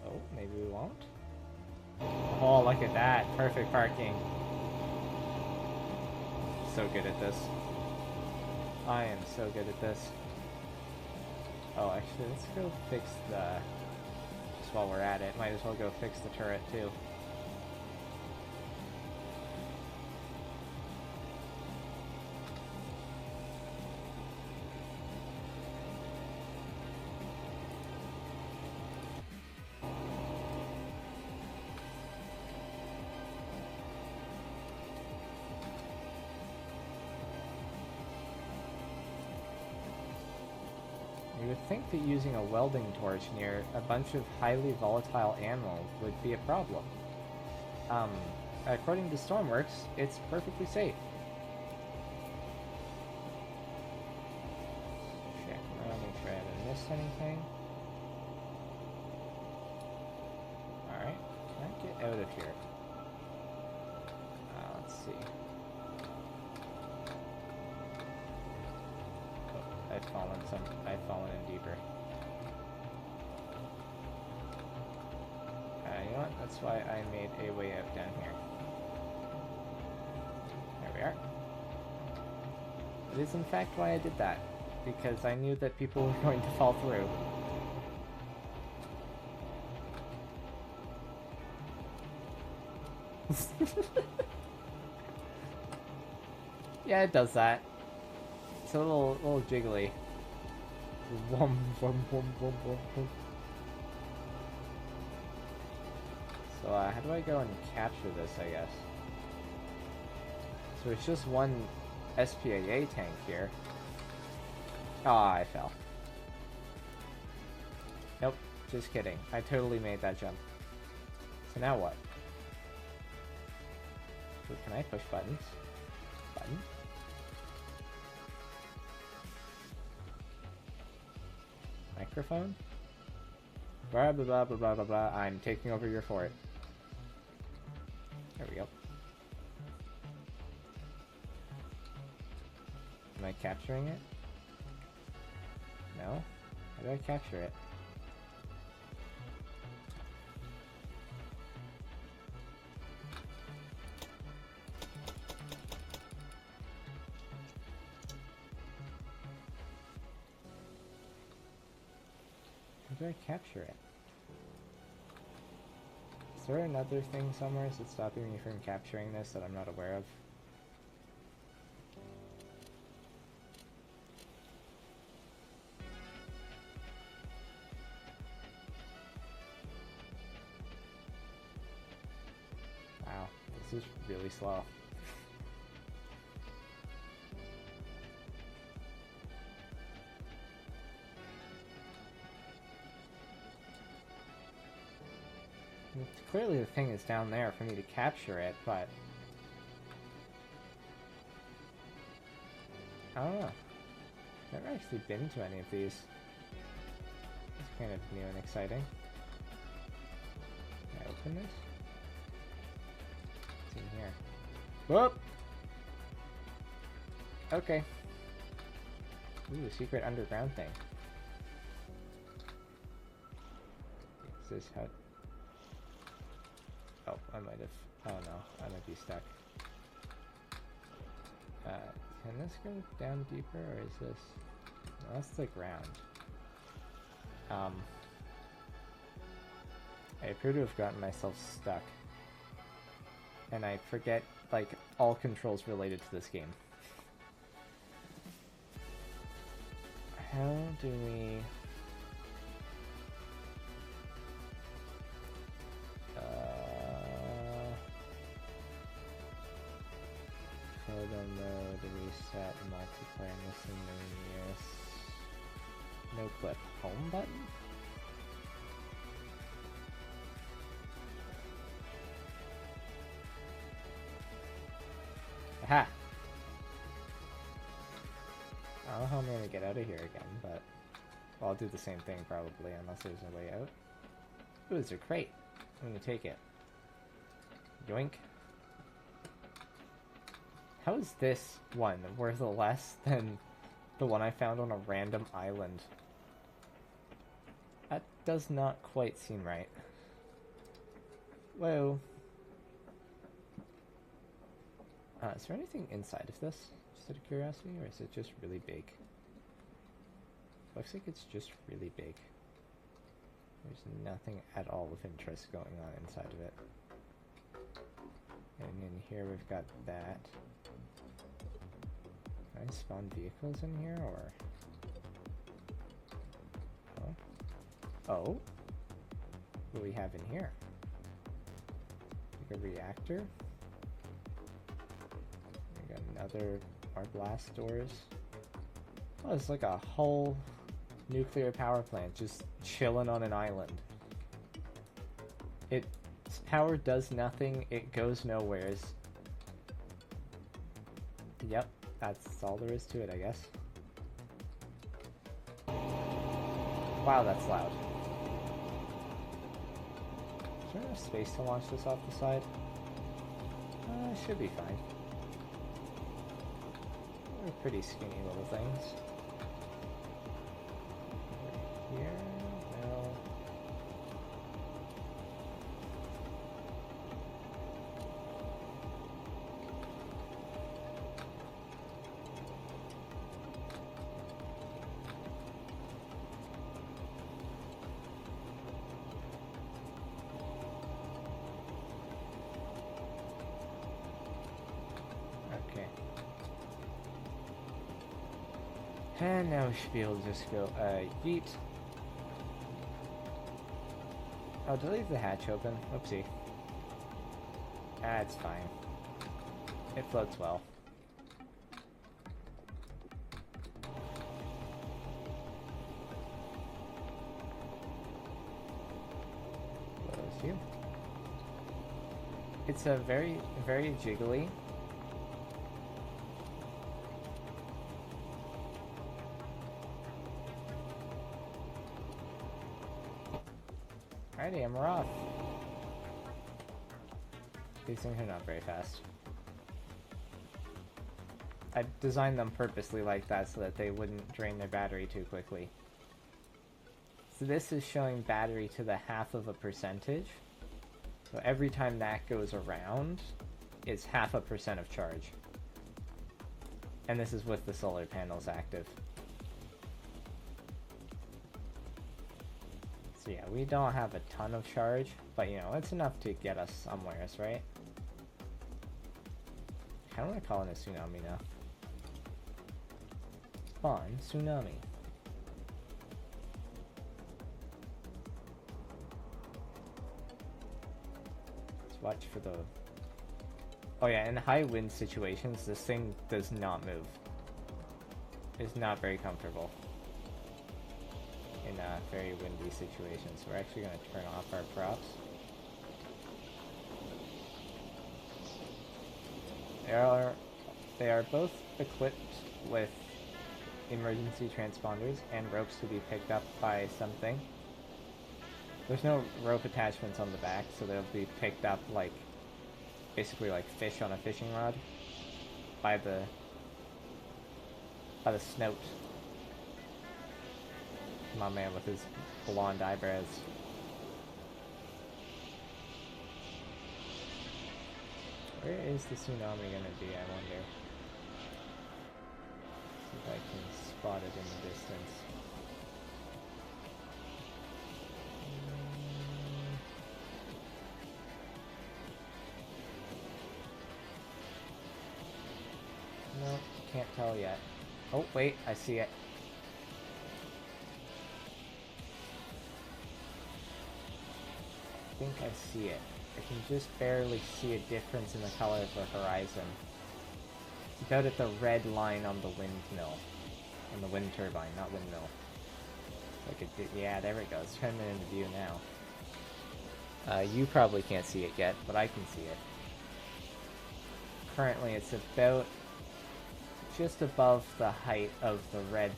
Oh, maybe we won't? Oh, look at that. Perfect parking. So good at this. I am so good at this. Oh, actually, let's go fix the... Just while we're at it, might as well go fix the turret, too. You would think that using a welding torch near a bunch of highly volatile animals would be a problem. According to Stormworks, it's perfectly safe. Check, I want to make sure I haven't missed anything. Alright, can I get out of here? Let's see. I've fallen in deeper. You know what? That's why I made a way out down here. There we are. It is in fact why I did that. Because I knew that people were going to fall through. Yeah, it does that. It's a little jiggly. Wum, wum, wum, wum, wum, wum. So, how do I go and capture this, I guess? So it's just one SPAA tank here. Ah, I fell. Nope, just kidding. I totally made that jump. So now what? So can I push buttons? Button? Microphone? Blah blah blah blah blah blah blah. I'm taking over your fort. There we go. Am I capturing it? No? How do I capture it? How do I capture it? Is there another thing somewhere that's stopping me from capturing this that I'm not aware of? Wow, is really slow. Clearly the thing is down there for me to capture it, but I don't know. I've never actually been to any of these. It's kind of new and exciting. Can I open this? What's in here? Whoop! Okay. Ooh, a secret underground thing. Is this how... Oh, I might have... Oh no, I might be stuck. Can this go down deeper, or is this... No, that's the ground. I appear to have gotten myself stuck. And I forget, like, all controls related to this game. How do we... Photo mode, reset, multiplayer, miscellaneous... No clip. Home button? Aha! I don't know how I'm gonna get out of here again, but... Well, I'll do the same thing probably, unless there's a way out. Ooh, there's a crate. I'm gonna take it. Yoink. How is this one worth less than the one I found on a random island? That does not quite seem right. Whoa. Is there anything inside of this? Just out of curiosity, or is it just really big? Looks like it's just really big. There's nothing at all of interest going on inside of it. And in here we've got that. Can I spawn vehicles in here, or... Oh. Oh? What do we have in here? Like a reactor? We got another... more blast doors. Oh, it's like a whole nuclear power plant just chilling on an island. Its power does nothing, it goes nowheres. Yep. That's all there is to it, I guess. Wow, that's loud. Is there enough space to launch this off the side? Should be fine. They're pretty skinny little things. Over here? No. And now we should be able to just go, yeet. Oh, did I leave the hatch open? Oopsie. Ah, it's fine. It floats well. Close you. It's a very, very jiggly. Alrighty, and we're off. These things are not very fast. I designed them purposely like that so that they wouldn't drain their battery too quickly. So this is showing battery to the 0.5%. So every time that goes around, it's 0.5% of charge. And this is with the solar panels active. So yeah, we don't have a ton of charge, but you know, it's enough to get us somewheres, right? I kinda wanna call it a tsunami now. Spawn tsunami. Let's watch for the Oh yeah, in high wind situations, this thing does not move. It's not very comfortable in very windy situations. We're actually going to turn off our props. They are both equipped with emergency transponders and ropes to be picked up by something. There's no rope attachments on the back, so they'll be picked up like basically like fish on a fishing rod by the snout. My man with his blonde eyebrows. Where is the tsunami gonna be, I wonder? See if I can spot it in the distance. No, can't tell yet. Oh, wait, I see it. I think I see it. I can just barely see a difference in the color of the horizon. It's about at the red line on the windmill. On the wind turbine, not windmill. Like yeah, there it goes. Turning it into view now. You probably can't see it yet, but I can see it. Currently, it's about just above the height of the red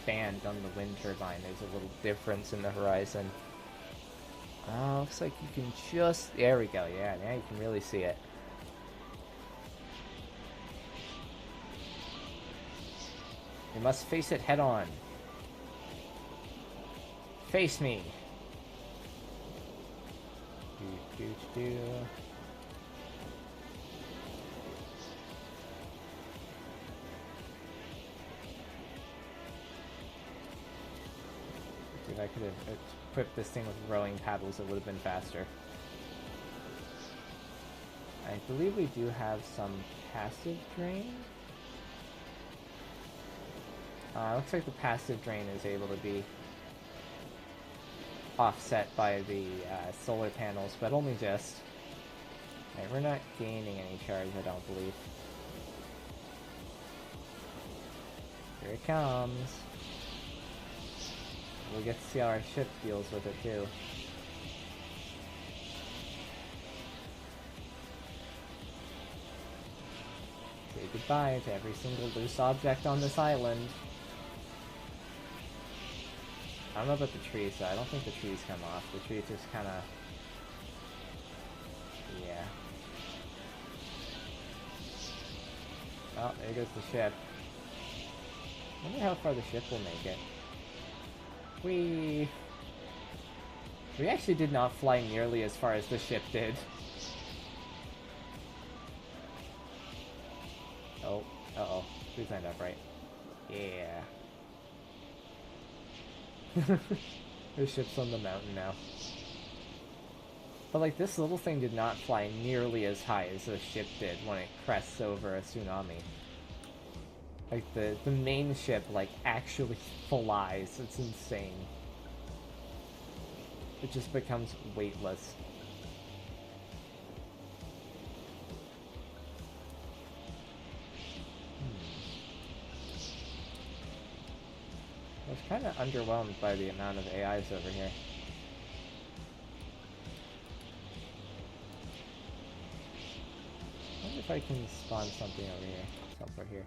band on the wind turbine. There's a little difference in the horizon. Looks like you can just... There we go, yeah, now you can really see it. You must face it head on. Face me! Do. If I could have equipped this thing with rowing paddles, it would have been faster. I believe we do have some passive drain. Looks like the passive drain is able to be offset by the solar panels, but only just. Right, we're not gaining any charge, I don't believe. Here it comes. We'll get to see how our ship deals with it too. Say goodbye to every single loose object on this island. I don't know about the trees though. I don't think the trees come off. The trees just kinda... Yeah. Oh, there goes the ship. I wonder how far the ship will make it. We actually did not fly nearly as far as the ship did. Oh, uh-oh. Please land upright. Yeah. The ship's on the mountain now. But like, this little thing did not fly nearly as high as the ship did when it crests over a tsunami. Like, the main ship, like, actually flies. It's insane. It just becomes weightless. I was kind of underwhelmed by the amount of AIs over here. I wonder if I can spawn something over here. Somewhere here.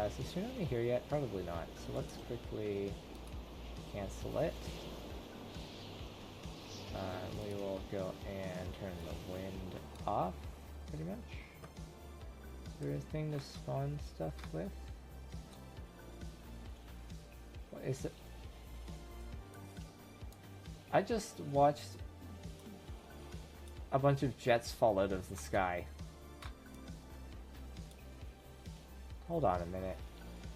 Is the tsunami here yet? Probably not. So let's quickly cancel it. We will go and turn the wind off, pretty much. Is there a thing to spawn stuff with? What is it? I just watched a bunch of jets fall out of the sky. Hold on a minute.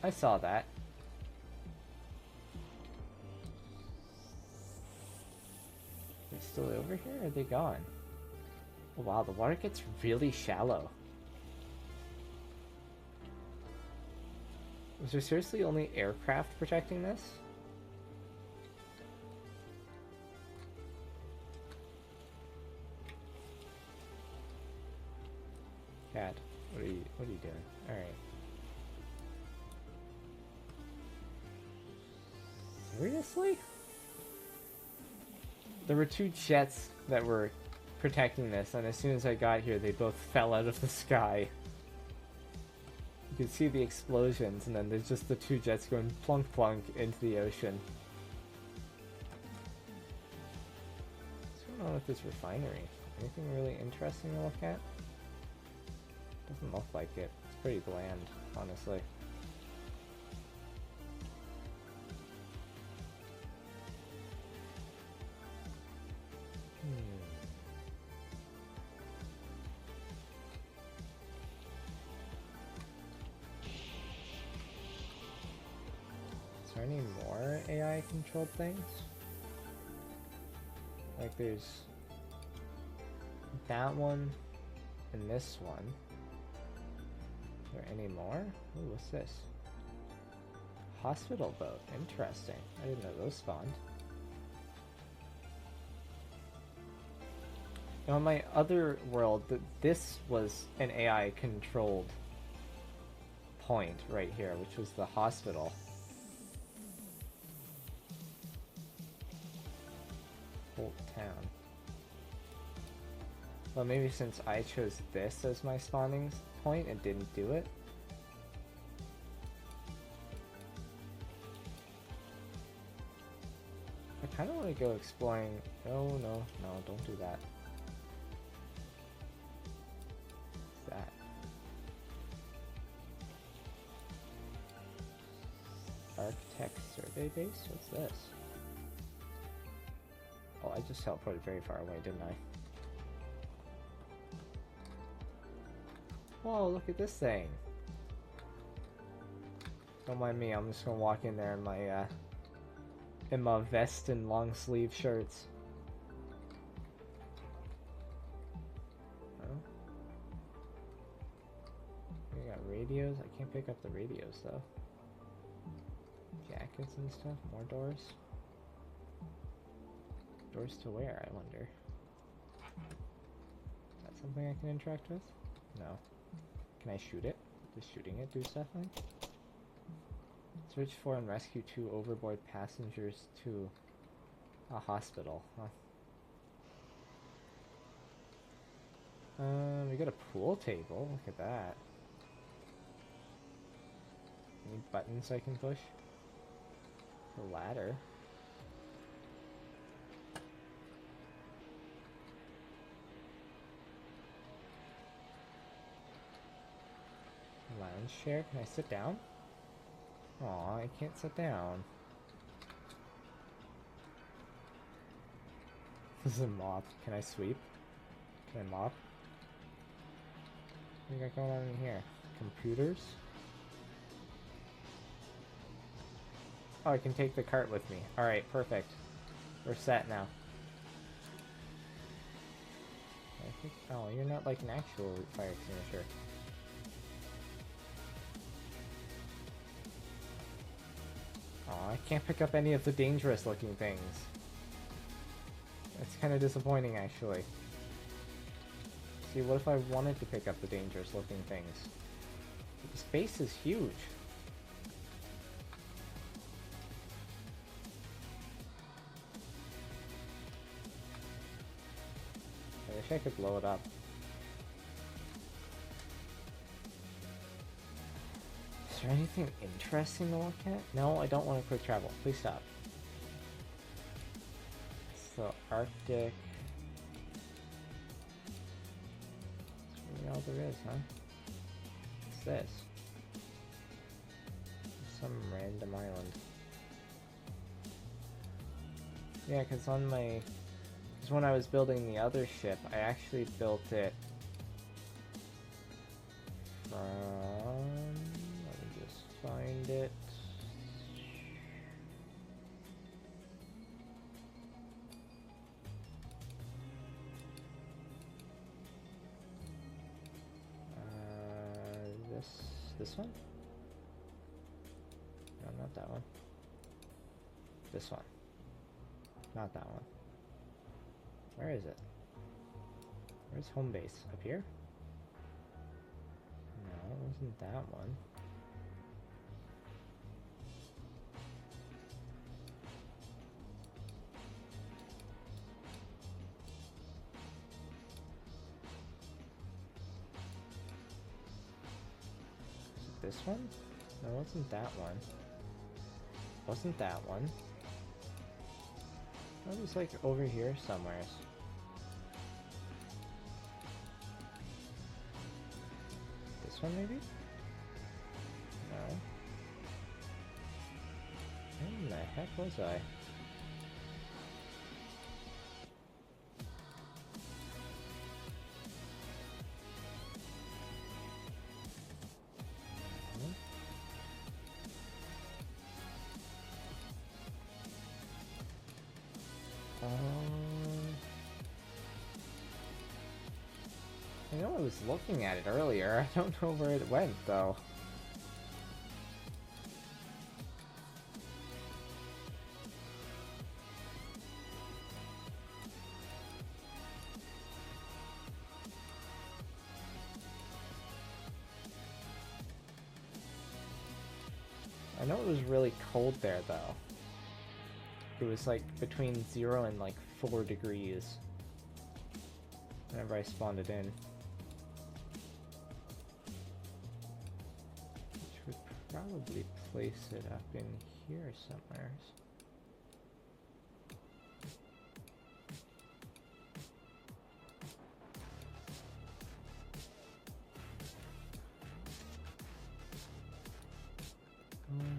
I saw that. They're still over here, or are they gone? Oh, wow, the water gets really shallow. Was there seriously only aircraft protecting this? cat. What are you doing? Alright. Seriously? There were two jets that were protecting this, and as soon as I got here, they both fell out of the sky. You can see the explosions, and then there's just the two jets going plunk plunk into the ocean. What's going on with this refinery? Anything really interesting to look at? Doesn't look like it. It's pretty bland, honestly. Is there any more AI controlled things? Like there's that one and this one. Is there any more? Ooh, what's this? Hospital boat. Interesting. I didn't know those spawned. Now, in my other world, this was an AI controlled point right here, which was the hospital. Holt Town. Well, maybe since I chose this as my spawning point, it didn't do it. I kind of want to go exploring. No, no, no, don't do that. What's that? Architect Survey Base? What's this? Oh, I just teleported very far away, didn't I? Whoa, look at this thing. Don't mind me, I'm just gonna walk in there in my vest and long sleeve shirts. Oh. We got radios. I can't pick up the radios though. Jackets and stuff. More doors. Doors to where, I wonder? Is that something I can interact with? No. Can I shoot it? Does shooting it do stuff like? Search for and rescue 2 overboard passengers to a hospital. Huh. We got a pool table. Look at that. Any buttons I can push? A ladder. Lounge chair. Can I sit down? Aw, I can't sit down. This is a mop. Can I sweep? Can I mop? What do you got going on in here? Computers? Oh, I can take the cart with me. Alright, perfect. We're set now. I think, oh, you're not like an actual fire extinguisher. Aw, I can't pick up any of the dangerous looking things. That's kind of disappointing, actually. See, what if I wanted to pick up the dangerous looking things? The space is huge. I wish I could blow it up. Is there anything interesting to look at? No, I don't want to quick travel. Please stop. So, Arctic. That's really all there is, huh? What's this? Some random island. Yeah, because on my... Because when I was building the other ship, I actually built it from... Let me just find it. This one? No, not that one. This one. Not that one. Where is it? Where's home base? Up here? Wasn't that one? Is it this one? No, it wasn't that one. Wasn't that one? That was like over here somewhere. This one maybe? No. Where in the heck was I? I know I was looking at it earlier. I don't know where it went, though. I know it was really cold there, though. It was like between 0 and like 4 degrees whenever I spawned it in. Which would probably place it up in here somewhere.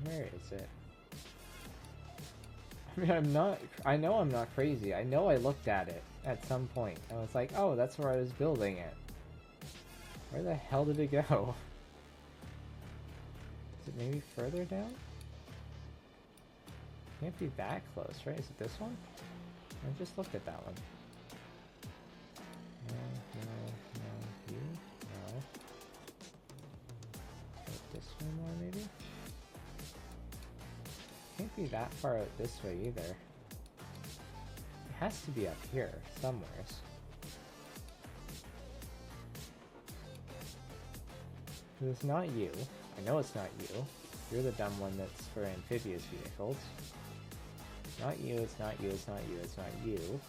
Where is it? I mean, I know I'm not crazy. I know I looked at it at some point. I was like, oh, that's where I was building it. Where the hell did it go? Is it maybe further down? Can't be that close, right? Is it this one? I just looked at that one. No, you? No. This one more, maybe? Can't be that far out this way either. It has to be up here, somewhere. It's not you. I know it's not you. You're the dumb one that's for amphibious vehicles. It's not you, it's not you, it's not you, it's not you.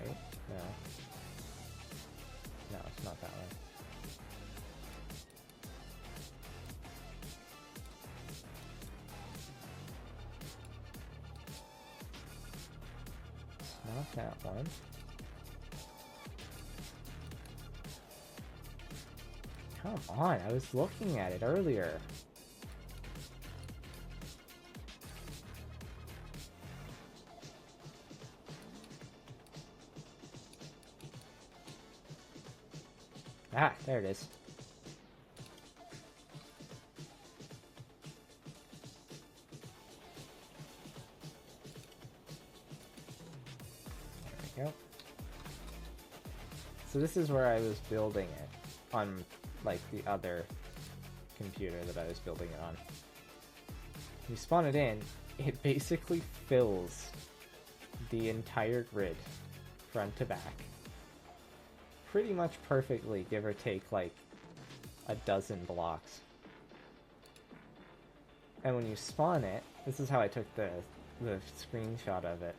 Right? No. No, it's not that one. Not that one. Come on, I was looking at it earlier. Ah, there it is. Yep. So this is where I was building it on, like, the other computer that I was building it on. You spawn it in, it basically fills the entire grid, front to back. Pretty much perfectly, give or take, like, a dozen blocks. And when you spawn it, this is how I took the screenshot of it.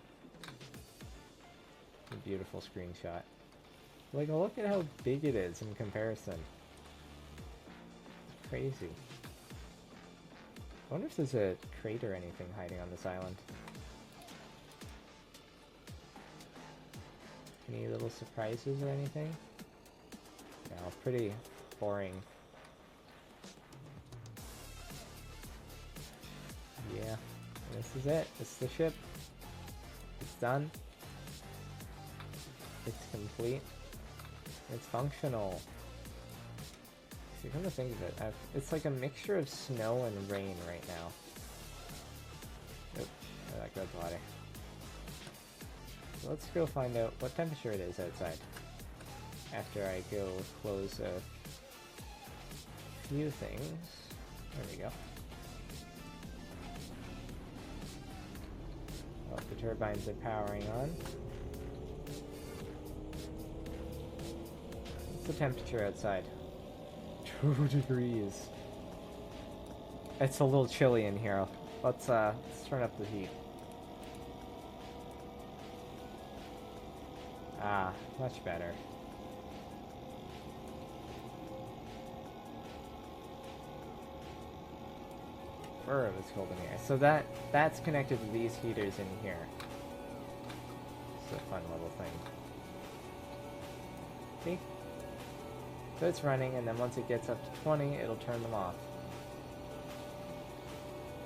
A beautiful screenshot. Like, look at how big it is in comparison. It's crazy. I wonder if there's a crate or anything hiding on this island. Any little surprises or anything? No, pretty boring. Yeah, this is it. This is the ship. It's done. It's complete. It's functional. So come to think of it, it's like a mixture of snow and rain right now. Oop, oh, that goes water. So let's go find out what temperature it is outside. After I go close a few things. There we go. Well, the turbines are powering on. What's the temperature outside? 2 degrees. It's a little chilly in here. Let's turn up the heat. Ah, much better. It's cold in here. So that's connected to these heaters in here. It's a fun little thing. See? So it's running, and then once it gets up to 20, it'll turn them off.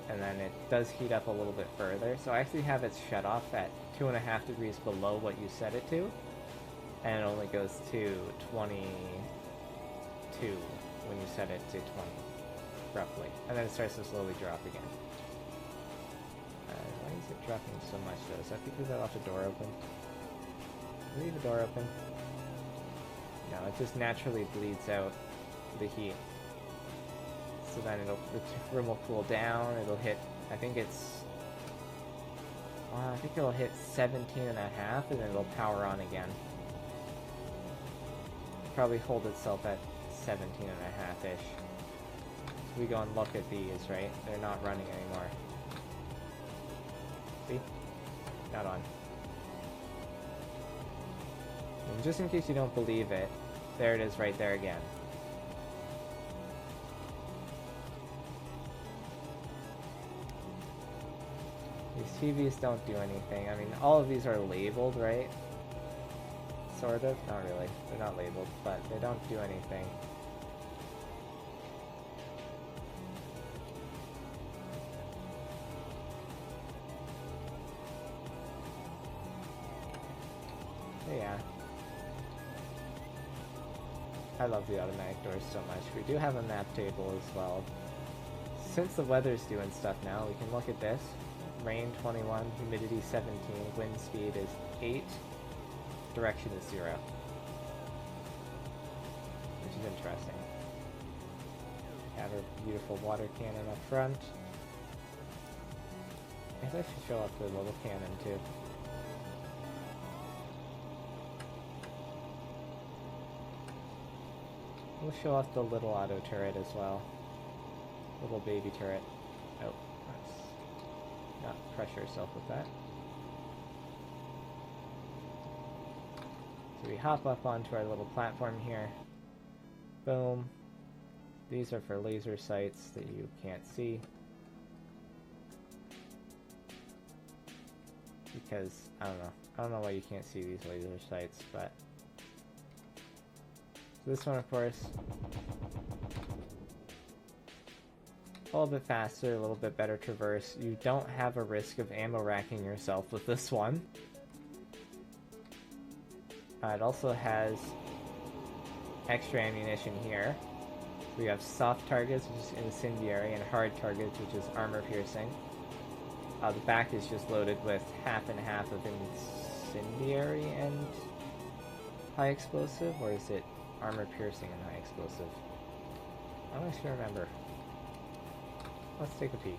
And then it does heat up a little bit further. So I actually have it shut off at 2.5 degrees below what you set it to. And it only goes to 22 when you set it to 20. Roughly. And then it starts to slowly drop again. Why is it dropping so much though? Is that because I left the door open? Leave the door open. No, it just naturally bleeds out the heat. So then the room will cool down, it'll hit, I think it'll hit 17.5 and then it'll power on again. Probably hold itself at 17.5-ish. We go and look at these, right? They're not running anymore. See? Not on. And just in case you don't believe it, there it is right there again. These TVs don't do anything. I mean, all of these are labeled, right? Sort of? Not really. They're not labeled, but they don't do anything. Yeah. I love the automatic doors so much. We do have a map table as well. Since the weather's doing stuff now, we can look at this. Rain 21, humidity 17, wind speed is 8, direction is 0. Which is interesting. Have our beautiful water cannon up front. I guess I should show off the little cannon too. We'll show off the little auto turret as well. Little baby turret. Oh, let's not pressure yourself with that. So we hop up onto our little platform here. Boom. These are for laser sights that you can't see. Because, I don't know why you can't see these laser sights, but... This one, of course, a little bit faster, a little bit better traverse. You don't have a risk of ammo racking yourself with this one. It also has extra ammunition here. We have soft targets, which is incendiary, and hard targets, which is armor piercing. The back is just loaded with half and half of incendiary and high explosive, or is it armor piercing and high explosive? I don't actually remember. Let's take a peek.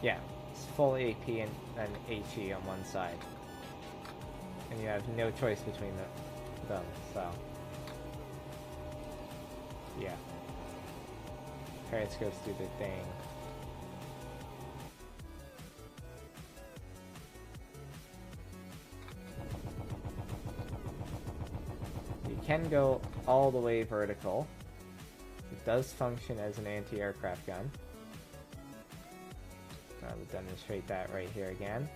Yeah, it's full AP and HE on one side. And you have no choice between them, so... Yeah. Periscopes do the thing. Can go all the way vertical. It does function as an anti-aircraft gun. I'll demonstrate that right here again.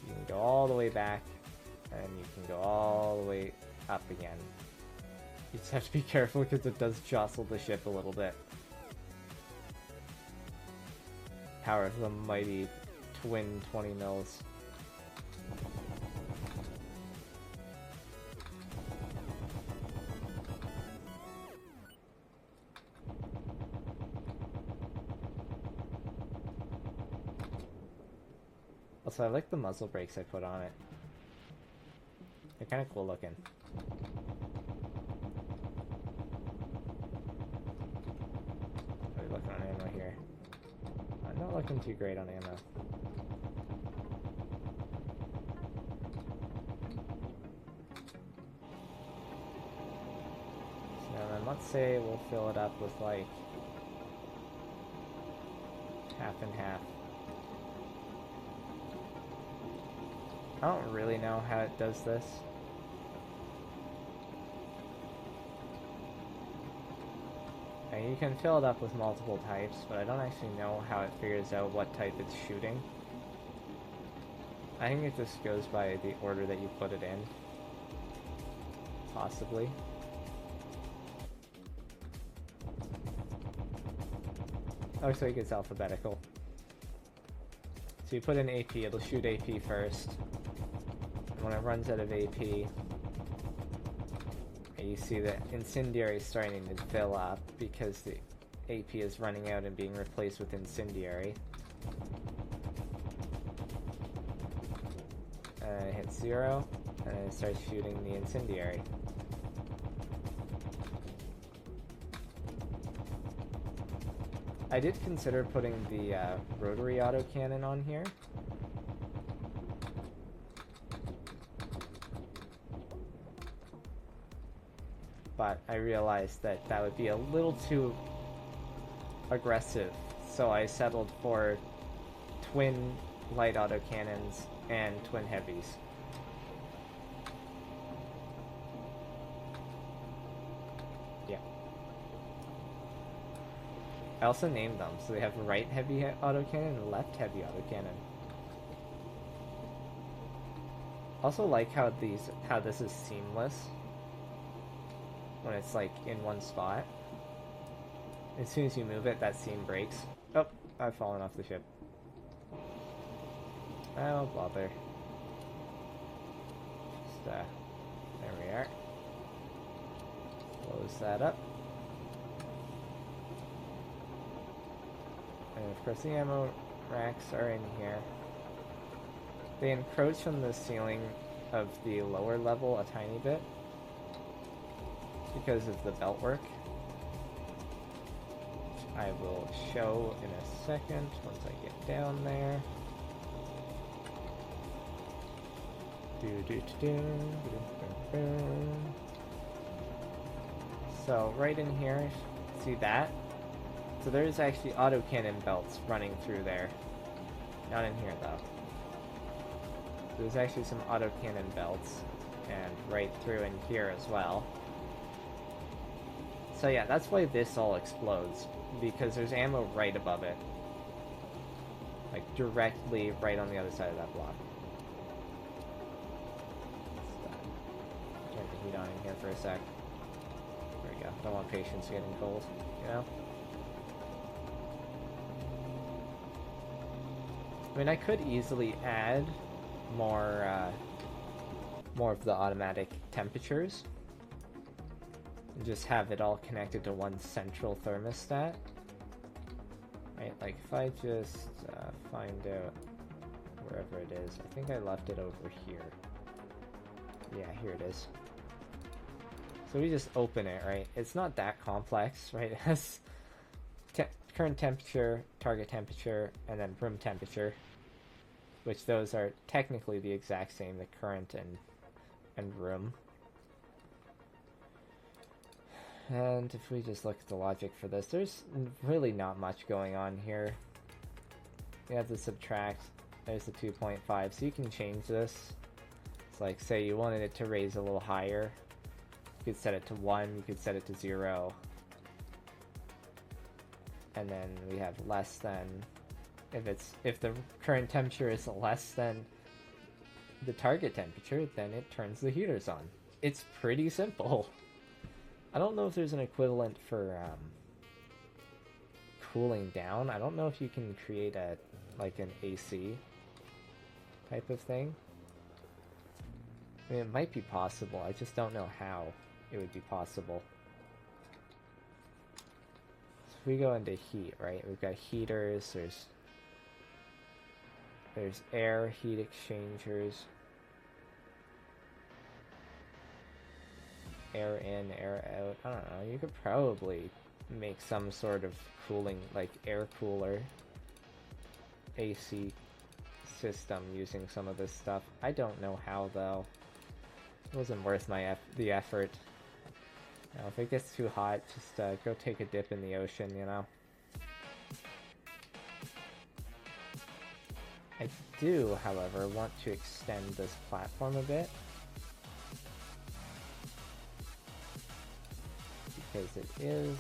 You can go all the way back, and you can go all the way up again. You just have to be careful because it does jostle the ship a little bit. Power of the mighty twin 20 mils. Also, I like the muzzle brakes I put on it. They're kind of cool looking. How are we looking on ammo here? I'm not looking too great on ammo. So now And let's say we'll fill it up with like half and half. I don't really know how it does this. And you can fill it up with multiple types, but I don't actually know how it figures out what type it's shooting. I think it just goes by the order that you put it in. Possibly. Oh, so it's alphabetical. So you put in AP, it'll shoot AP first. And when it runs out of AP, you see that Incendiary is starting to fill up because the AP is running out and being replaced with Incendiary. It hits 0, and then it starts shooting the Incendiary. I did consider putting the rotary autocannon on here. But I realized that that would be a little too aggressive, so I settled for twin light autocannons and twin heavies. Yeah. I also named them, so they have right heavy autocannon and left heavy autocannon. Also like how this is seamless when it's like in one spot. As soon as you move it, that seam breaks. Oh, I've fallen off the ship. Oh, bother. Just, there we are. Close that up. And of course the ammo racks are in here. They encroach from the ceiling of the lower level a tiny bit because of the belt work. Which I will show in a second once I get down there. So right in here, see that? So there's actually autocannon belts running through there. Not in here though. So there's actually some autocannon belts, and right through in here as well. So yeah, that's why this all explodes, because there's ammo right above it. Like directly right on the other side of that block. Turn the heat on in here for a sec. There we go. Don't want patients getting cold, you know? I mean, I could easily add more of the automatic temperatures and just have it all connected to one central thermostat. Right, like if I just find out wherever it is, I think I left it over here. Yeah, here it is. So we just open it, right? It's not that complex, right? It has current temperature, target temperature, and then room temperature, which those are technically the exact same, the current and room. And if we just look at the logic for this, there's really not much going on here. You have to subtract, there's the 2.5, so you can change this. It's like, say you wanted it to raise a little higher, you could set it to 1, you could set it to 0. And then we have less than, if the current temperature is less than the target temperature, then it turns the heaters on. It's pretty simple. I don't know if there's an equivalent for cooling down. I don't know if you can create like an AC type of thing. I mean, it might be possible. I just don't know how it would be possible. So if we go into heat, right? We've got heaters. There's air heat exchangers. Air in, air out. I don't know. You could probably make some sort of cooling, like air cooler AC system using some of this stuff. I don't know how though. It wasn't worth the effort. Now, if it gets too hot, just go take a dip in the ocean, you know? I do, however, want to extend this platform a bit. Because it is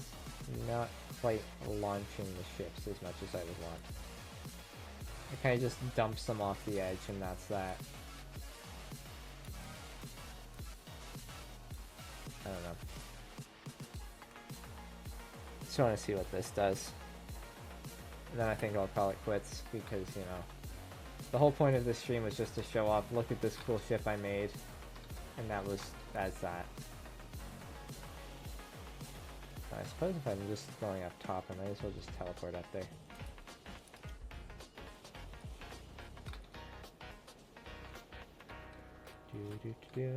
not quite launching the ships as much as I would want. It kind of just dumps them off the edge, and that's that. I don't know. Just want to see what this does. And then I think I'll call it quits, because, you know, the whole point of this stream was just to show off, look at this cool ship I made, and that's that. I suppose if I'm just going up top, I might as well just teleport up there. Do.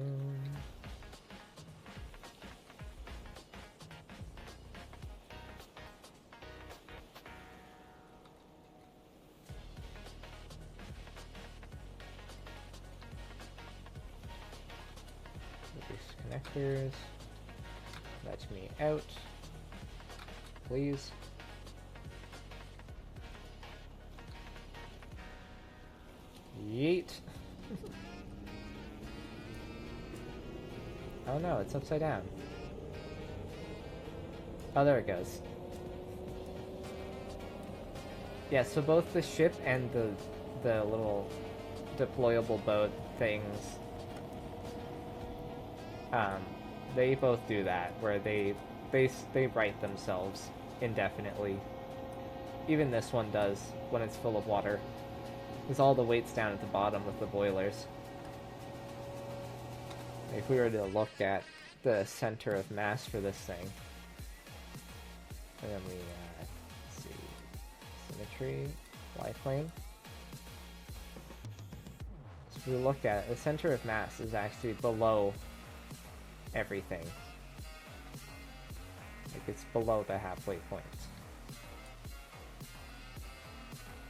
These connectors. Let me out. Please. Yeet. Oh no, it's upside down. Oh, there it goes. Yeah, so both the ship and the little deployable boat things, they both do that, where they right themselves indefinitely. Even this one does when it's full of water. Because all the weight's down at the bottom with the boilers. If we were to look at the center of mass for this thing, and then we let's see, symmetry, Y-plane. So if we look at it, the center of mass is actually below everything. Like, it's below the halfway point.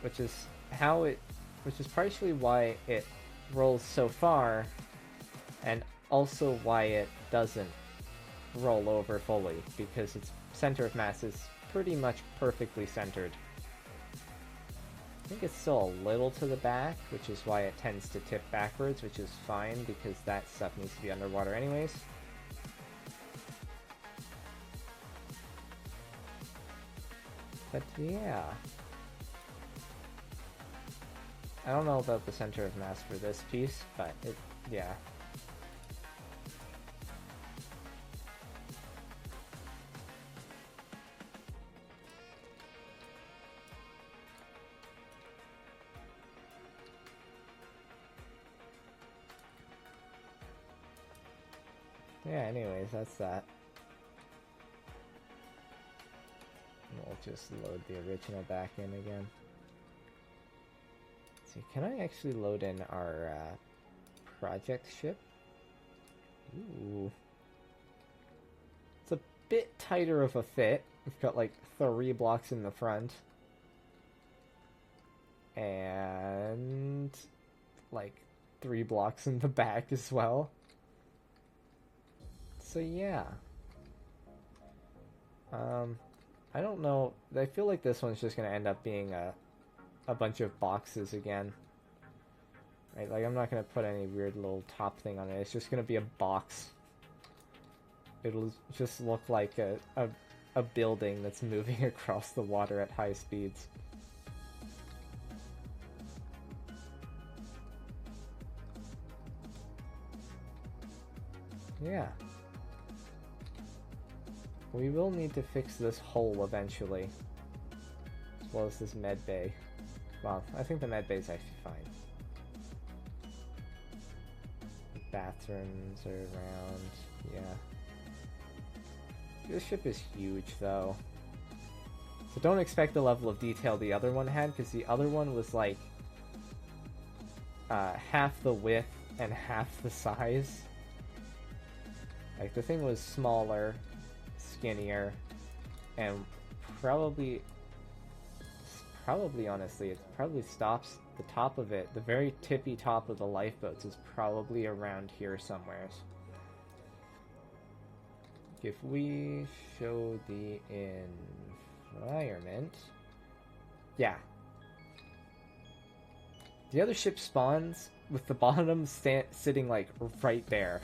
Which is partially why it rolls so far, and also why it doesn't roll over fully, because its center of mass is pretty much perfectly centered. I think it's still a little to the back, which is why it tends to tip backwards, which is fine, because that stuff needs to be underwater anyways. But yeah. I don't know about the center of mass for this piece, but yeah. Yeah, anyways, that's that. We'll just load the original back in again. Let's see, can I actually load in our project ship? Ooh. It's a bit tighter of a fit. We've got like 3 blocks in the front. And like 3 blocks in the back as well. So yeah. I don't know. I feel like this one's just gonna end up being a bunch of boxes again. Right, like I'm not gonna put any weird little top thing on it. It's just gonna be a box. It'll just look like a building that's moving across the water at high speeds. Yeah. We will need to fix this hole eventually. As well as this med bay. Well, I think the med bay is actually fine. The bathrooms are around, yeah. This ship is huge, though. So don't expect the level of detail the other one had, because the other one was like half the width and half the size. Like, the thing was smaller, skinnier, and probably honestly, it probably stops the top of it. The very tippy top of the lifeboats is probably around here somewhere. If we show the environment, yeah, the other ship spawns with the bottom sitting like right there.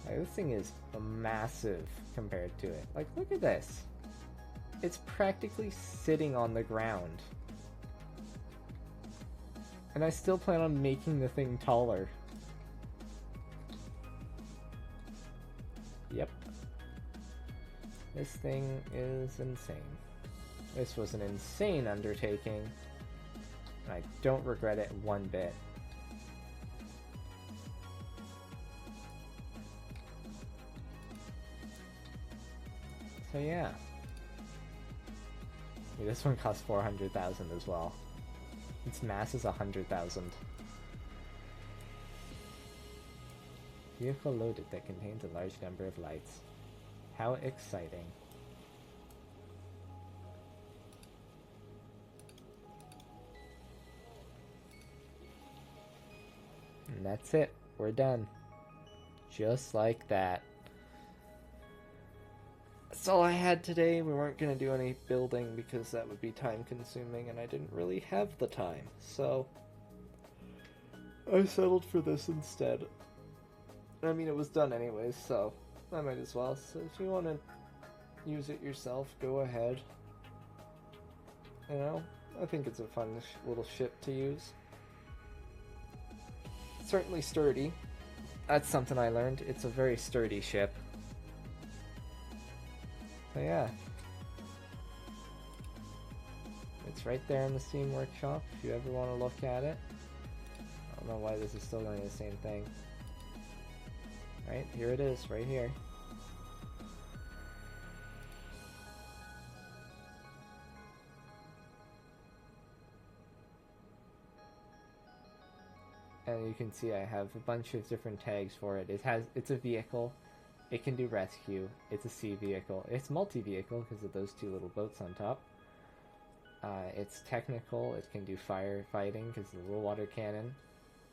Like, this thing is massive compared to it. Like, look at this. It's practically sitting on the ground. And I still plan on making the thing taller. Yep. This thing is insane. This was an insane undertaking. And I don't regret it one bit. So yeah. This one costs 400,000 as well. Its mass is 100,000. Vehicle loaded that contains a large number of lights. How exciting. And that's it. We're done. Just like that. That's all I had today. We weren't going to do any building because that would be time consuming and I didn't really have the time. So I settled for this instead. I mean, it was done anyways, so I might as well. So if you want to use it yourself, go ahead. You know, I think it's a fun little ship to use. Certainly sturdy. That's something I learned. It's a very sturdy ship. So yeah. It's right there in the Steam Workshop if you ever want to look at it. I don't know why this is still doing the same thing. Right, here it is, right here. And you can see I have a bunch of different tags for it. It's a vehicle. It can do rescue. It's a sea vehicle. It's multi-vehicle because of those two little boats on top. It's technical. It can do firefighting because of the little water cannon.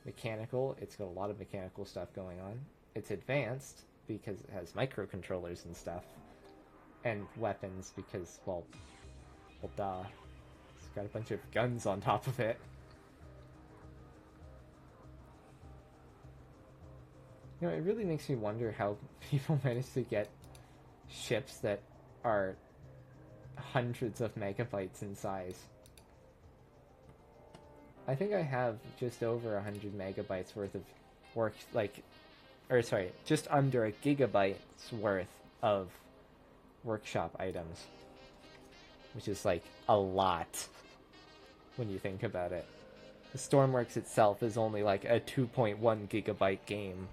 Mechanical. It's got a lot of mechanical stuff going on. It's advanced because it has microcontrollers and stuff. And weapons because, well, duh. It's got a bunch of guns on top of it. You know, it really makes me wonder how people manage to get ships that are hundreds of megabytes in size. I think I have just over 100 megabytes worth of work, just under a gigabyte's worth of workshop items. Which is like a lot when you think about it. The Stormworks itself is only like a 2.1 gigabyte game.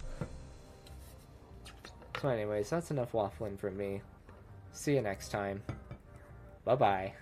So anyways, that's enough waffling from me. See you next time. Bye-bye.